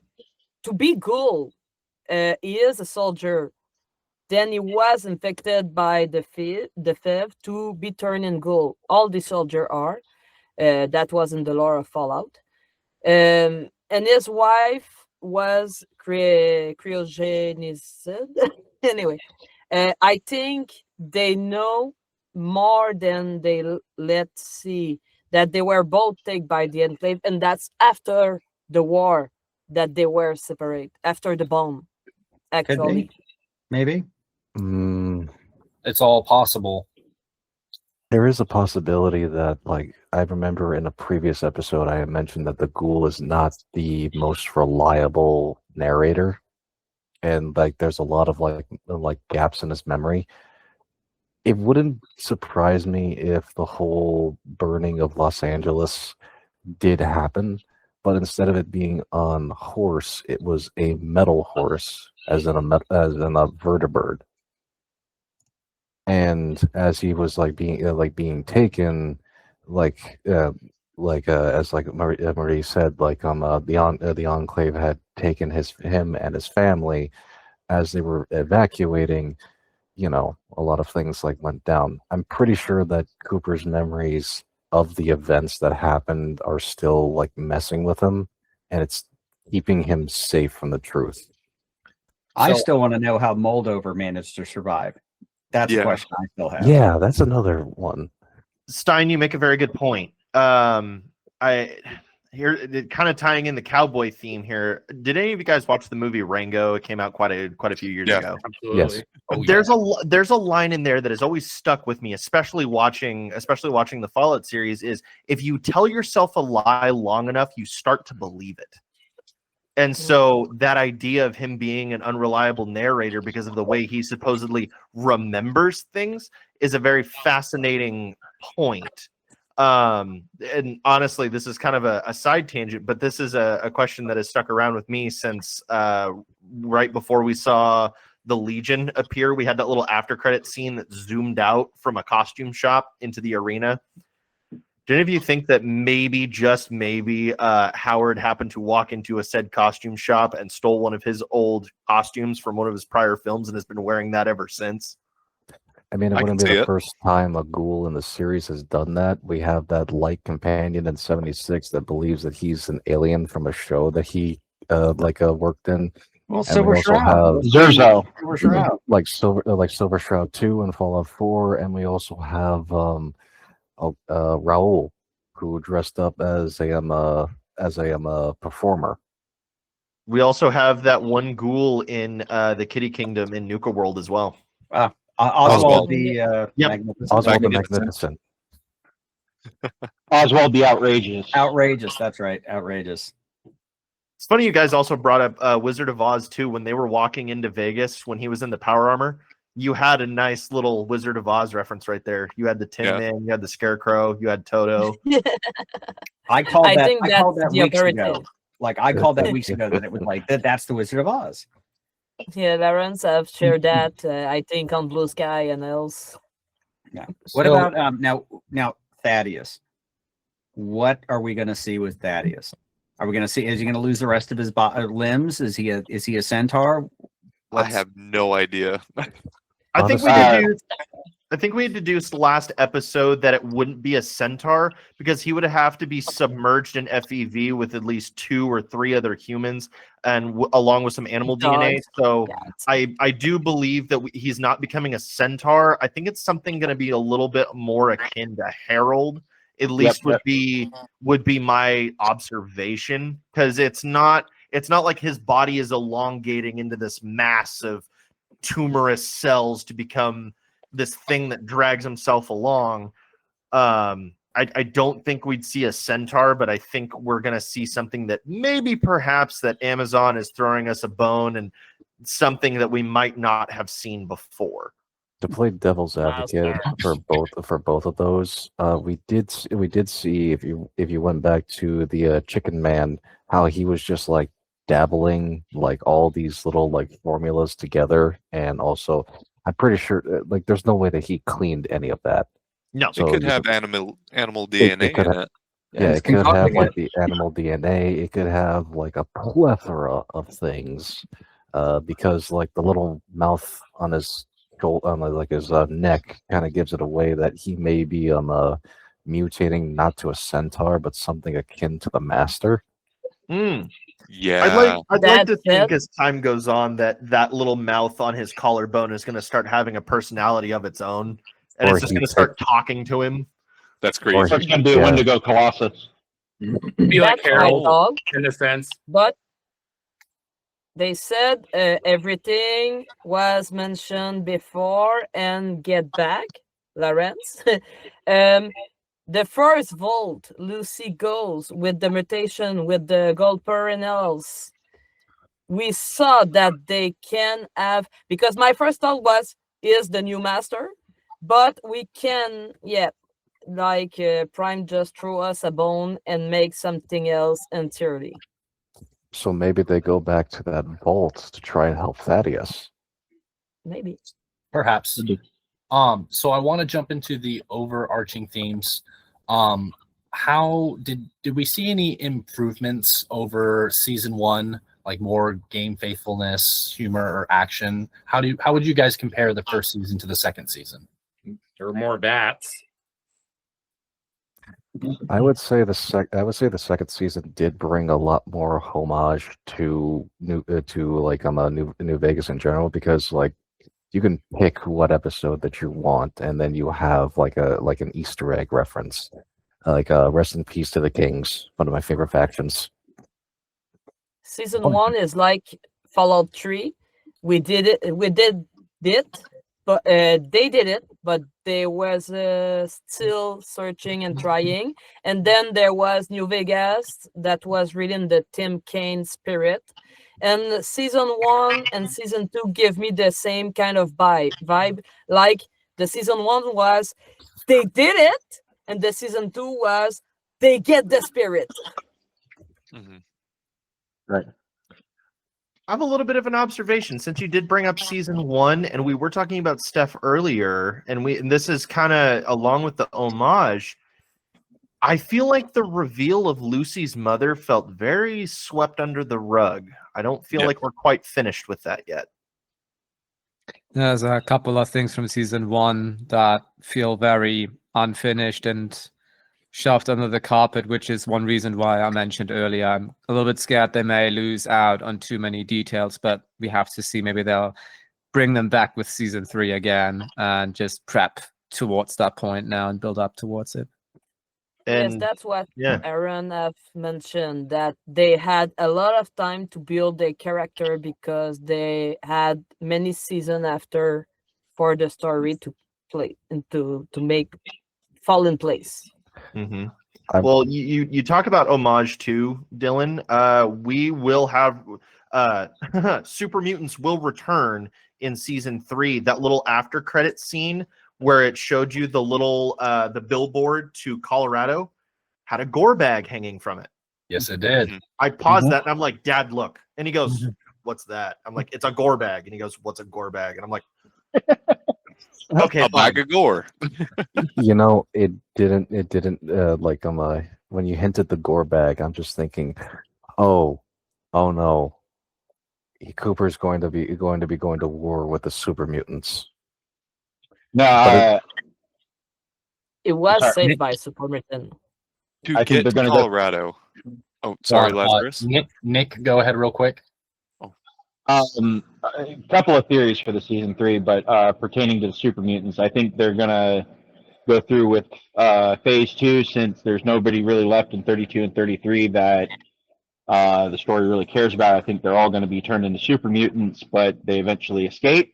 be Ghoul, he is a soldier. Then he was infected by the Fev to be turned in Ghoul. All the soldiers are. That was in the lore of Fallout. And his wife was cryogenized. Anyway, I think they know more than they let see that they were both taken by the Enclave, and that's after the war that they were separate, after the bomb, actually. Maybe. It's all possible. There is a possibility that, like, I remember in a previous episode, I had mentioned that the Ghoul is not the most reliable narrator, and like, there's a lot of like gaps in his memory. It wouldn't surprise me if the whole burning of Los Angeles did happen, but instead of it being on horse, it was a metal horse, as in a vertibird. And as he was being taken, as Marie said, the Enclave had taken him and his family. As they were evacuating, a lot of things went down. I'm pretty sure that Cooper's memories of the events that happened are still messing with him, and it's keeping him safe from the truth. I still want to know how Moldover managed to survive. That's a question I still have. Yeah, that's another one. Stein, you make a very good point. I here kind of tying in the cowboy theme here. Did any of you guys watch the movie Rango? It came out quite a few years ago. Absolutely. Yes. Oh, There's a line in there that has always stuck with me, especially watching the Fallout series. Is if you tell yourself a lie long enough, you start to believe it. And so that idea of him being an unreliable narrator because of the way he supposedly remembers things is a very fascinating point. And honestly, this is kind of a side tangent, but this is a question that has stuck around with me since right before we saw the Legion appear. We had that little after credit scene that zoomed out from a costume shop into the arena. Do any of you think that maybe, just maybe, Howard happened to walk into a said costume shop and stole one of his old costumes from one of his prior films and has been wearing that ever since? I mean, it I wouldn't can be see the it. first time a ghoul in the series has done that. We have that light companion in 76 that believes that he's an alien from a show that he worked in. Well, And Silver we also Shroud. have Zerzo. Silver Shroud. like Silver Shroud 2 and Fallout 4, and we also have Raul, who dressed up as a performer. We also have that one ghoul in the Kitty Kingdom in Nuka World as well. Oswald the Yep. Magnificent. Oswald the Magnificent. Oswald the Outrageous. Outrageous. That's right. Outrageous. It's funny you guys also brought up Wizard of Oz too. When they were walking into Vegas when he was in the power armor, you had a nice little Wizard of Oz reference right there. You had the Tin Man, you had the Scarecrow, you had Toto. I called I that. think I called that's that the weeks ago. authority. Like I called that weeks ago that it was like that's the Wizard of Oz. Yeah, Lawrence, I've shared that. I think on Blue Sky and else. Yeah. What So- about now Thaddeus? What are we going to see with Thaddeus? Are we going to see? Is he going to lose the rest of his limbs? Is he a centaur? I have no idea. I think Honestly- we deduced last episode that it wouldn't be a centaur because he would have to be submerged in FEV with at least 2 or 3 other humans and along with some animal DNA. Dogs. So Yeah. I do believe that he's not becoming a centaur. I think it's something going to be a little bit more akin to Harold. At least would be my observation, because it's not like his body is elongating into this mass of tumorous cells to become this thing that drags himself along. I don't think we'd see a centaur, but I think we're going to see something that maybe perhaps that Amazon is throwing us a bone and something that we might not have seen before. To play devil's advocate for both of those, we did see if you went back to the Chicken Man, how he was just like dabbling like all these little like formulas together, and also I'm pretty sure like there's no way that he cleaned any of that. No, It could have animal DNA could in have- it. Yeah, it's it could have concocting like it. the animal DNA. It could have like a plethora of things, because like the little mouth on his his neck kind of gives it away that he may be mutating not to a centaur but something akin to the master. Mm. Yeah. I'd like to That's think it. as time goes on that little mouth on his collarbone is going to start having a personality of its own, and Or it's just he going to start talking to him. That's Or crazy. It's going to be a Yeah. Wendigo Colossus. Be like That's my Harold dog, in a sense. but they said everything was mentioned before and get back, Lawrence. The first Vault, Lucy goes with the mutation with the gold perennials. We saw that they can have, because my first thought was, is the new master, but we can, like Prime just threw us a bone and make something else entirely. So maybe they go back to that vault to try and help Thaddeus. Maybe. Perhaps. So I want to jump into the overarching themes. How did we see any improvements over season 1, like more game faithfulness, humor, or action? How would you guys compare the first season to the second season? There were more bats. I would say the second season did bring a lot more homage to New Vegas in general, because like you can pick what episode that you want, and then you have like an Easter egg reference, like rest in peace to the Kings, one of my favorite factions. Season 1 is like Fallout 3. We did it, but they did it, but they was still searching and trying. And then there was New Vegas that was reading the Tim Kaine spirit. And season 1 and season 2 give me the same kind of vibe. Like the season 1 was they did it, and the season 2 was they get the spirit. Right. I have a little bit of an observation since you did bring up season 1, and we were talking about Steph earlier, and this is kind of along with the homage. I feel like the reveal of Lucy's mother felt very swept under the rug. I don't feel like we're quite finished with that yet. There's a couple of things from season 1 that feel very unfinished and shoved under the carpet, which is one reason why I mentioned earlier. I'm a little bit scared they may lose out on too many details, but we have to see. Maybe they'll bring them back with season 3 again and just prep towards that point now and build up towards it. Yes, that's what Aaron have mentioned, that they had a lot of time to build their character because they had many seasons after for the story to play and to make fall in place. Mm-hmm. Well, you talk about homage too, Dylan. We will have Super Mutants will return in season 3. That little after credit scene where it showed you the little the billboard to Colorado had a gore bag hanging from it. Yes, it did. I paused that and I'm like, Dad, look. And he goes, what's that? I'm like, it's a gore bag. And he goes, what's a gore bag? And I'm like, okay, a bag of gore. You know, it didn't like when you hinted the gore bag, I'm just thinking, oh no, Cooper's going to be going to war with the super mutants. No, it was saved by Super Mutant. To get to Colorado. Oh, sorry, Lazarus. Nick, go ahead real quick. A couple of theories for the season 3, but pertaining to the super mutants, I think they're gonna go through with phase 2 since there's nobody really left in 32 and 33 that the story really cares about. I think they're all going to be turned into super mutants, but they eventually escape.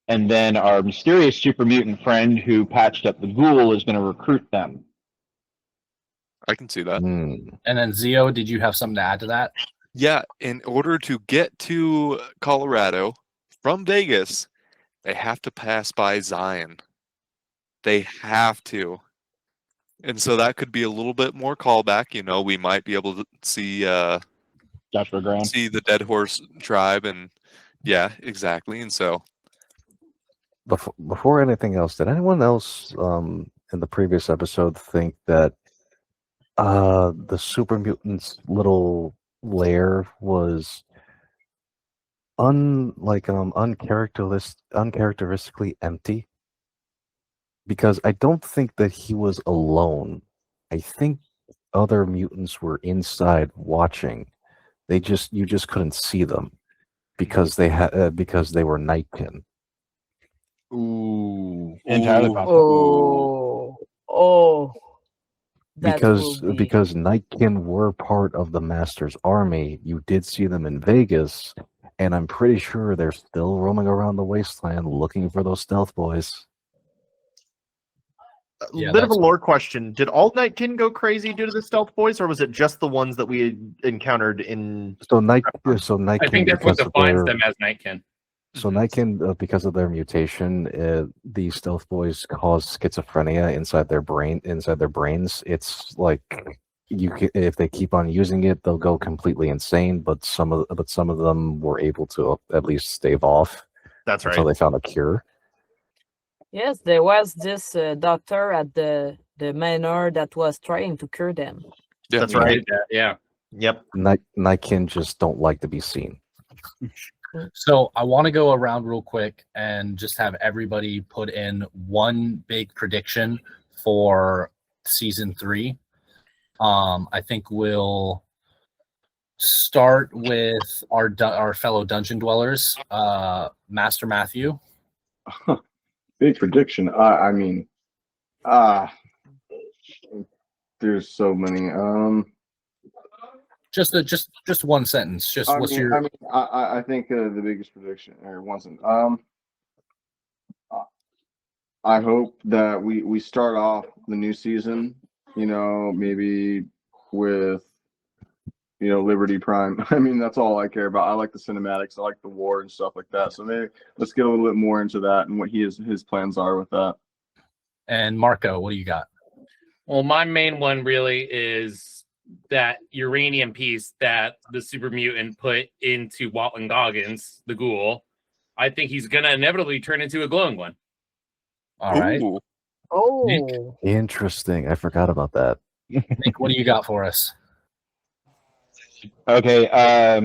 And then our mysterious super mutant friend who patched up the Ghoul is going to recruit them. I can see that. And then Zio, did you have something to add to that? Yeah, in order to get to Colorado from Vegas, they have to pass by Zion. They have to. And so that could be a little bit more callback. You know, we might be able to see Joshua Graham. See the Dead Horse tribe, and yeah, exactly. And so before anything else, did anyone else in the previous episode think that the super mutants' little lair was uncharacteristically empty? Because I don't think that he was alone. I think other mutants were inside watching. You just couldn't see them because they were Nightkin. Ooh, entirely possible. Oh. Because Nightkin were part of the Master's army. You did see them in Vegas, and I'm pretty sure they're still roaming around the Wasteland looking for those stealth boys. A bit of a lore question. Did all Nightkin go crazy due to the stealth boys, or was it just the ones that we encountered in... So Nightkin, I think that's what defines them as Nightkin. So Nightkin, because of their mutation, these stealth boys cause schizophrenia inside their brains. It's like if they keep on using it, they'll go completely insane. But some of them were able to at least stave off. That's right. Until they found a cure. Yes, there was this doctor at the manor that was trying to cure them. Yeah, that's right. Yeah. Yep. Nightkin just don't like to be seen. So I want to go around real quick and just have everybody put in one big prediction for season 3. I think we'll start with our fellow dungeon dwellers, Master Matthew. Big prediction. I mean, there's so many. Just one sentence. Just what's your? I think the biggest prediction or one sentence. I hope that we start off the new season, maybe with Liberty Prime. I mean, that's all I care about. I like the cinematics, I like the war and stuff like that. So maybe let's get a little bit more into that and what his plans are with that. And Marco, what do you got? Well, my main one really is that uranium piece that the super mutant put into Walton Goggins, the ghoul. I think he's gonna inevitably turn into a glowing one. All right. Ooh. Oh, Interesting. I forgot about that. Nick, what do you got for us? Okay, a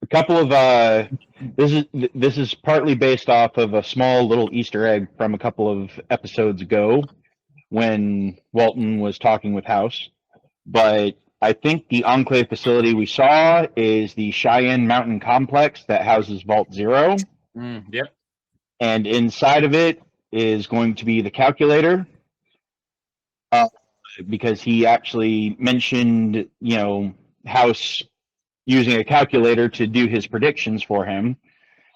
couple of this is partly based off of a small little Easter egg from a couple of episodes ago when Walton was talking with House. But I think the Enclave facility we saw is the Cheyenne Mountain Complex that houses Vault Zero. Yep. And inside of it is going to be the calculator. Because he actually mentioned, House using a calculator to do his predictions for him.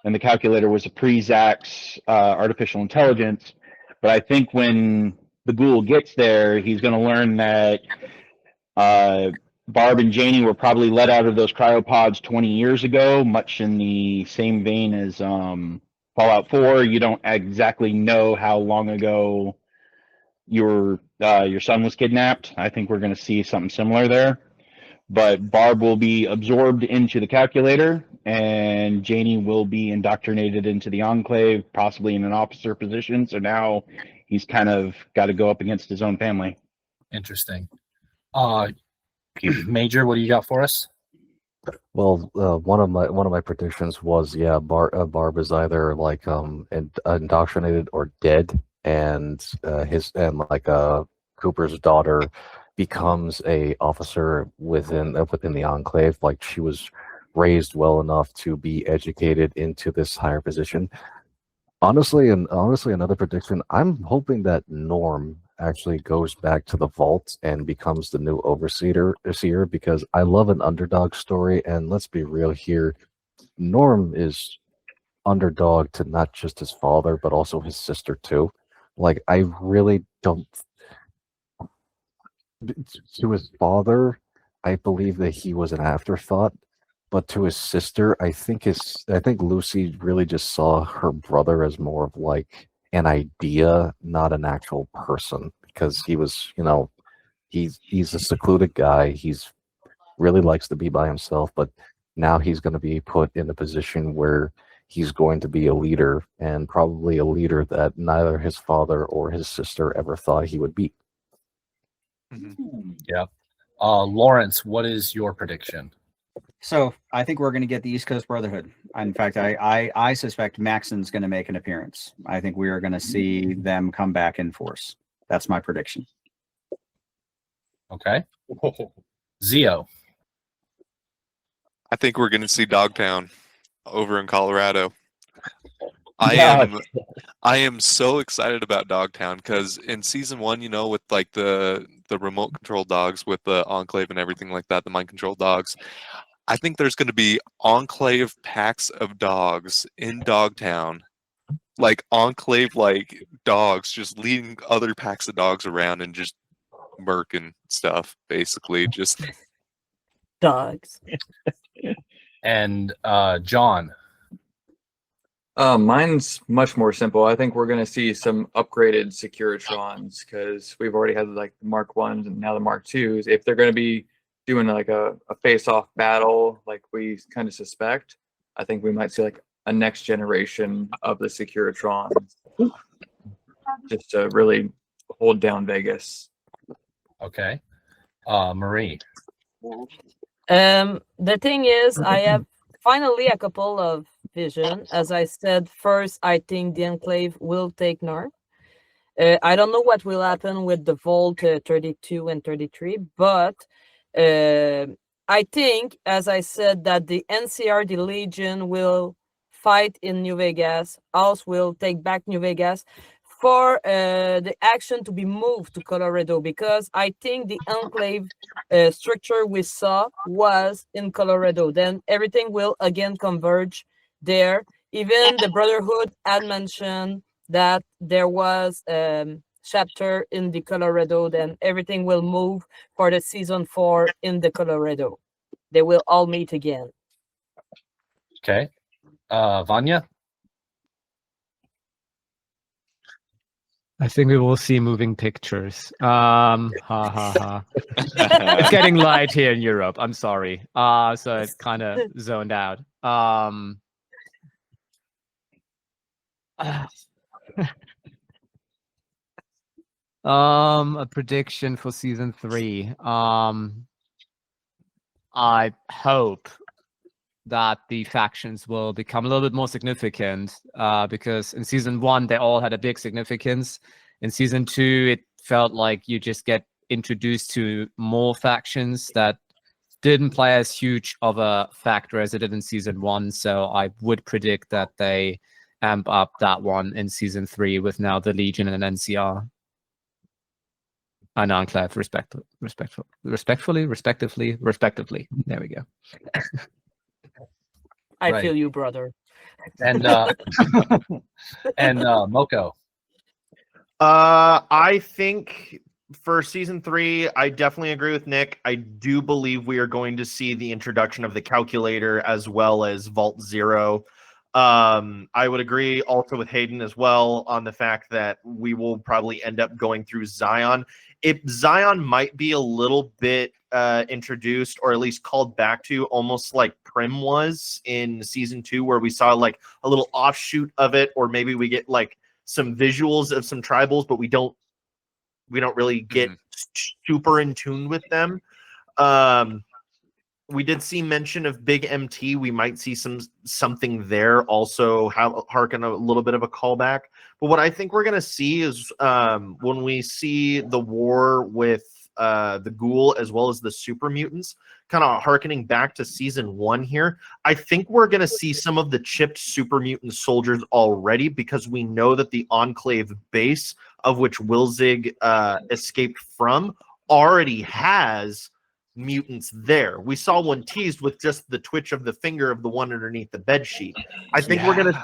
And the calculator was a pre-Zax artificial intelligence. But I think when the ghoul gets there, he's going to learn that Barb and Janie were probably let out of those cryopods 20 years ago, much in the same vein as Fallout 4. You don't exactly know how long ago your son was kidnapped. I think we're going to see something similar there. But Barb will be absorbed into the calculator, and Janie will be indoctrinated into the Enclave, possibly in an officer position. So now he's kind of got to go up against his own family. Interesting. Major, what do you got for us? Well, one of my predictions was Barb is either like indoctrinated or dead, and Cooper's daughter becomes a officer within the Enclave. Like she was raised well enough to be educated into this higher position. Honestly, another prediction. I'm hoping that Norm actually goes back to the vault and becomes the new overseer, because I love an underdog story. And let's be real here, Norm is underdog to not just his father but also his sister too. Like I really don't. To his father, I believe that he was an afterthought, but to his sister, I think Lucy really just saw her brother as more of like an idea, not an actual person, because he was, he's a secluded guy. He's really likes to be by himself, but now he's going to be put in a position where he's going to be a leader, and probably a leader that neither his father or his sister ever thought he would be. Yeah. Lawrence, what is your prediction? So I think we're going to get the East Coast Brotherhood. In fact, I suspect Maxon's going to make an appearance. I think we are going to see them come back in force. That's my prediction. Okay. Zio. I think we're going to see Dogtown over in Colorado. I am so excited about Dogtown because in season 1, with like the remote control dogs with the Enclave and everything like that, the mind control dogs, I think there's going to be Enclave packs of dogs in Dogtown, like Enclave like dogs just leading other packs of dogs around and just murking stuff, basically just dogs. And John. Mine's much more simple. I think we're going to see some upgraded Securitrons because we've already had like the Mark 1s and now the Mark 2s. If they're going to be doing like a face-off battle like we kind of suspect, I think we might see like a next generation of the Securitrons just to really hold down Vegas. Okay. Marie. The thing is, I have finally a couple of vision. As I said, first, I think the Enclave will take Narm. I don't know what will happen with the Vault 32 and 33, but I think, as I said, that the NCR, the Legion, will fight in New Vegas. House will take back New Vegas for the action to be moved to Colorado, because I think the Enclave structure we saw was in Colorado. Then everything will again converge there. Even the Brotherhood had mentioned that there was chapter in the Colorado. Then everything will move for the season 4 in the Colorado. They will all meet again. Okay. Vanya? I think we will see moving pictures. Ha ha ha. It's getting light here in Europe. I'm sorry. So it kind of zoned out. A prediction for season 3. I hope that the factions will become a little bit more significant, because in season 1 they all had a big significance. In season 2 it felt like you just get introduced to more factions that didn't play as huge of a factor as it did in season 1. So I would predict that they amp up that one in season 3 with now the Legion and an NCR. An Enclave, respectively. There we go. I Right. feel you, brother. And and Moko. I think for season 3, I definitely agree with Nick. I do believe we are going to see the introduction of the calculator as well as Vault Zero. I would agree also with Hayden as well on the fact that we will probably end up going through Zion. If Zion might be a little bit introduced or at least called back to, almost like Prim was in season 2, where we saw like a little offshoot of it, or maybe we get like some visuals of some tribals, but we don't really get super in tune with them. We did see mention of Big MT. We might see something there also, harken a little bit of a callback. But what I think we're going to see is when we see the war with the Ghoul as well as the super mutants, kind of harkening back to season 1 here, I think we're going to see some of the chipped super mutant soldiers already, because we know that the Enclave base, of which Wilzig escaped from, already has mutants there. We saw one teased with just the twitch of the finger of the one underneath the bed sheet. I think we're gonna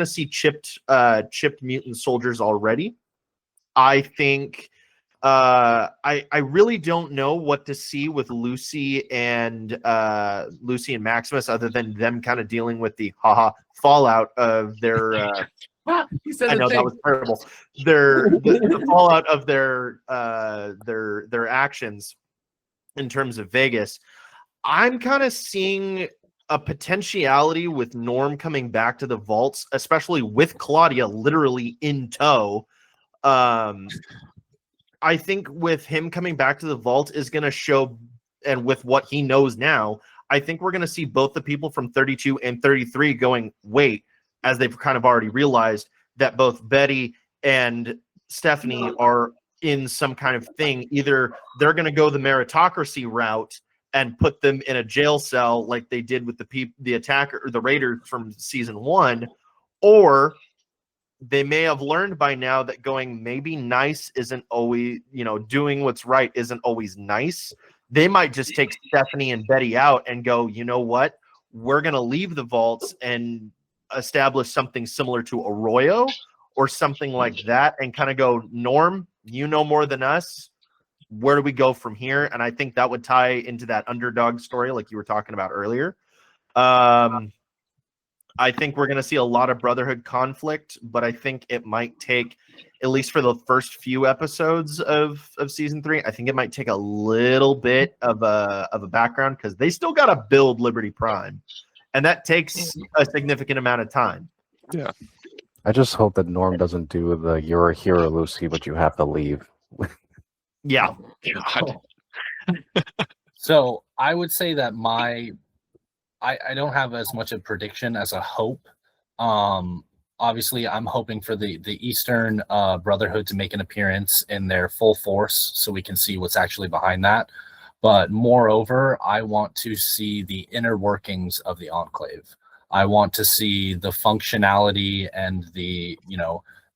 see chipped mutant soldiers already. I think I really don't know what to see with Lucy and Maximus, other than them kind of dealing with the fallout of their I know that was terrible. The fallout of their actions in terms of Vegas. I'm kind of seeing a potentiality with Norm coming back to the vaults, especially with Claudia literally in tow. I think with him coming back to the vault is going to show, and with what he knows now, I think we're going to see both the people from 32 and 33 going, wait, as they've kind of already realized that both Betty and Stephanie are in some kind of thing. Either they're going to go the meritocracy route and put them in a jail cell like they did with the attacker or the raiders from season 1, or they may have learned by now that going maybe nice isn't always, doing what's right isn't always nice. They might just take Stephanie and Betty out and go, you know what, we're going to leave the vaults and establish something similar to Arroyo or something like that, and kind of go, Norm, you know more than us. Where do we go from here? And I think that would tie into that underdog story like you were talking about earlier. I think we're going to see a lot of Brotherhood conflict, but I think it might take, at least for the first few episodes of season 3, I think it might take a little bit of a background, because they still got to build Liberty Prime, and that takes a significant amount of time. Yeah. I just hope that Norm doesn't do the "you're a hero, Lucy, but you have to leave." Yeah. God. So I would say that I don't have as much a prediction as a hope. Obviously, I'm hoping for the Eastern Brotherhood to make an appearance in their full force, so we can see what's actually behind that. But moreover, I want to see the inner workings of the Enclave. I want to see the functionality and the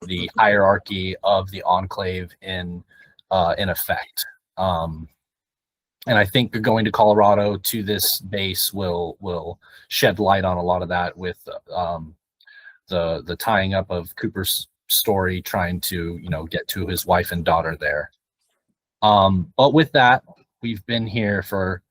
the hierarchy of the Enclave in effect. And I think going to Colorado to this base will shed light on a lot of that with the tying up of Cooper's story, trying to get to his wife and daughter there. But with that, we've been here for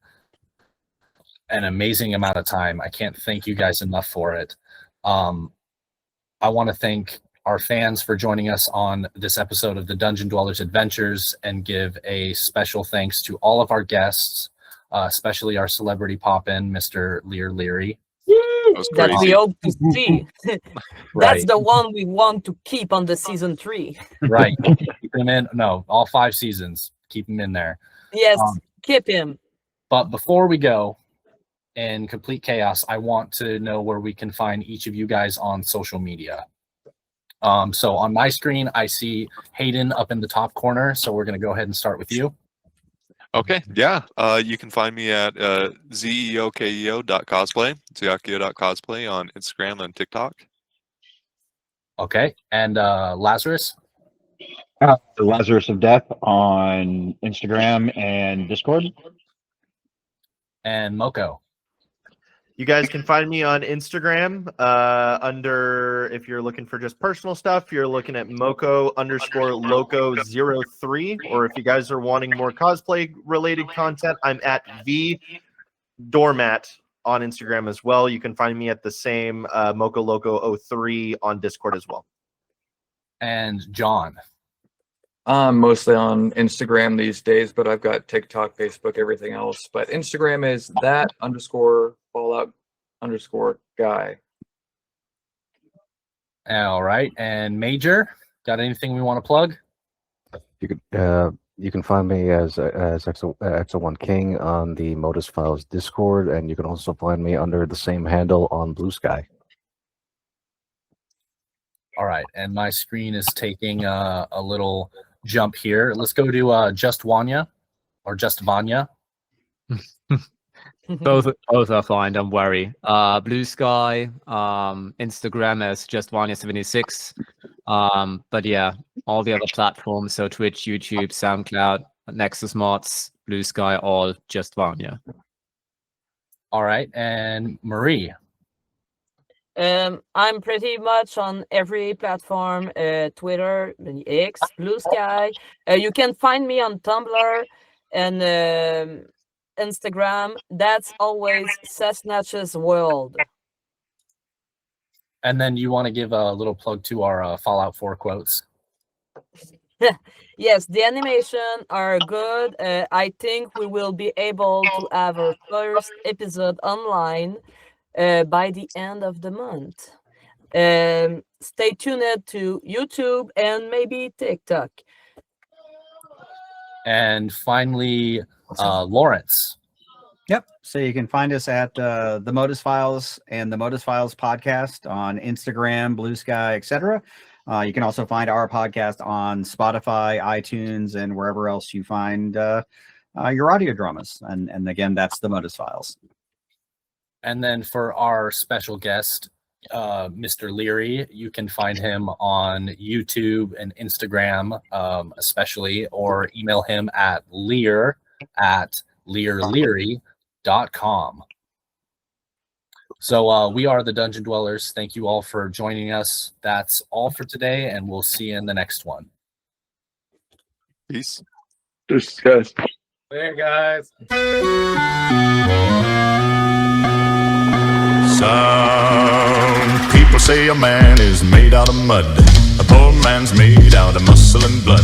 an amazing amount of time. I can't thank you guys enough for it. I want to thank our fans for joining us on this episode of the Dungeon Dwellers Adventures, and give a special thanks to all of our guests, especially our celebrity pop-in, Mr. Leer Leary. That we hope to see. That's Right. the one we want to keep on the season 3. Right. Keep him in. No, all 5 seasons. Keep him in there. Yes, keep him. But before we go, in complete chaos, I want to know where we can find each of you guys on social media. So on my screen, I see Hayden up in the top corner. So we're going to go ahead and start with you. Okay, yeah. You can find me at zeokeo.cosplay, zeokeo.cosplay on Instagram and TikTok. Okay. And Lazarus? The Lazarus of Death on Instagram and Discord. And Moko? You guys can find me on Instagram under, if you're looking for just personal stuff, you're looking at Moko_Loco03. Or if you guys are wanting more cosplay related content, I'm at V Doormat on Instagram as well. You can find me at the same MokoLoco03 on Discord as well. And John? I'm mostly on Instagram these days, but I've got TikTok, Facebook, everything else. But Instagram is that_Fallout_guy. All right. And Major, got anything we want to plug? You can find me as Exo1 King on the Modus Files Discord, and you can also find me under the same handle on Blue Sky. All right. And my screen is taking a little jump here. Let's go to Just Vanya or Just Vanya. Both are fine, don't worry. Blue Sky, Instagram as just Vanya76. But yeah, all the other platforms, so Twitch, YouTube, SoundCloud, Nexus Mods, Blue Sky, all just Vanya. All right. And Marie? I'm pretty much on every platform, Twitter, X, Blue Sky. You can find me on Tumblr and Instagram. That's always Cessnatch's World. And then you want to give a little plug to our Fallout 4 quotes? Yes, the animation are good. I think we will be able to have our first episode online by the end of the month. Stay tuned to YouTube and maybe TikTok. And finally, Lawrence. Yep. So you can find us at the Modus Files and the Modus Files podcast on Instagram, Blue Sky, etc. You can also find our podcast on Spotify, iTunes, and wherever else you find your audio dramas. And again, that's the Modus Files. And then for our special guest, Mr. Leary, you can find him on YouTube and Instagram, especially, or email him at leer@leerleary.com. So we are the Dungeon Dwellers. Thank you all for joining us. That's all for today, and we'll see you in the next one. Peace. Just guys. There, guys. Some people say a man is made out of mud. A poor man's made out of muscle and blood.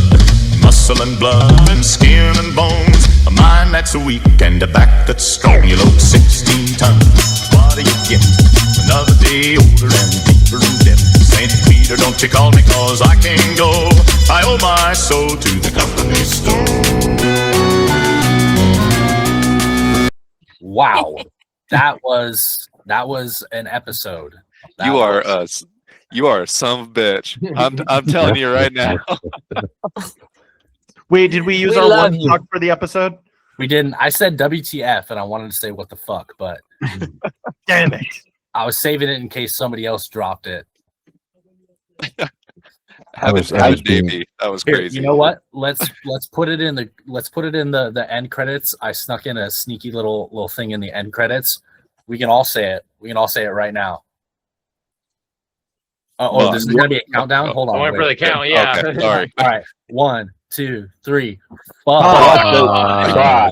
Muscle and blood and skin and bones. A mind that's weak and a back that's strong. You load 16 tons. What do you get? Another day older and deeper in debt. St. Peter, don't you call me, cause I can't go. I owe my soul to the company store. Wow. That was an episode. You are a son of a bitch. I'm telling you right now. Wait, did we use We our love one you. talk for the episode? We didn't. I said WTF and I wanted to say what the fuck, but Damn it. I was saving it in case somebody else dropped it. Having Davey, that was Here, crazy. you know what? Let's put it in the end credits. I snuck in a sneaky little thing in the end credits. We can all say it. We can all say it right now. This is gonna be a countdown. Hold on. I went for the count. Yeah. Okay, sorry. All right. 1, 2, 3. What the fuck?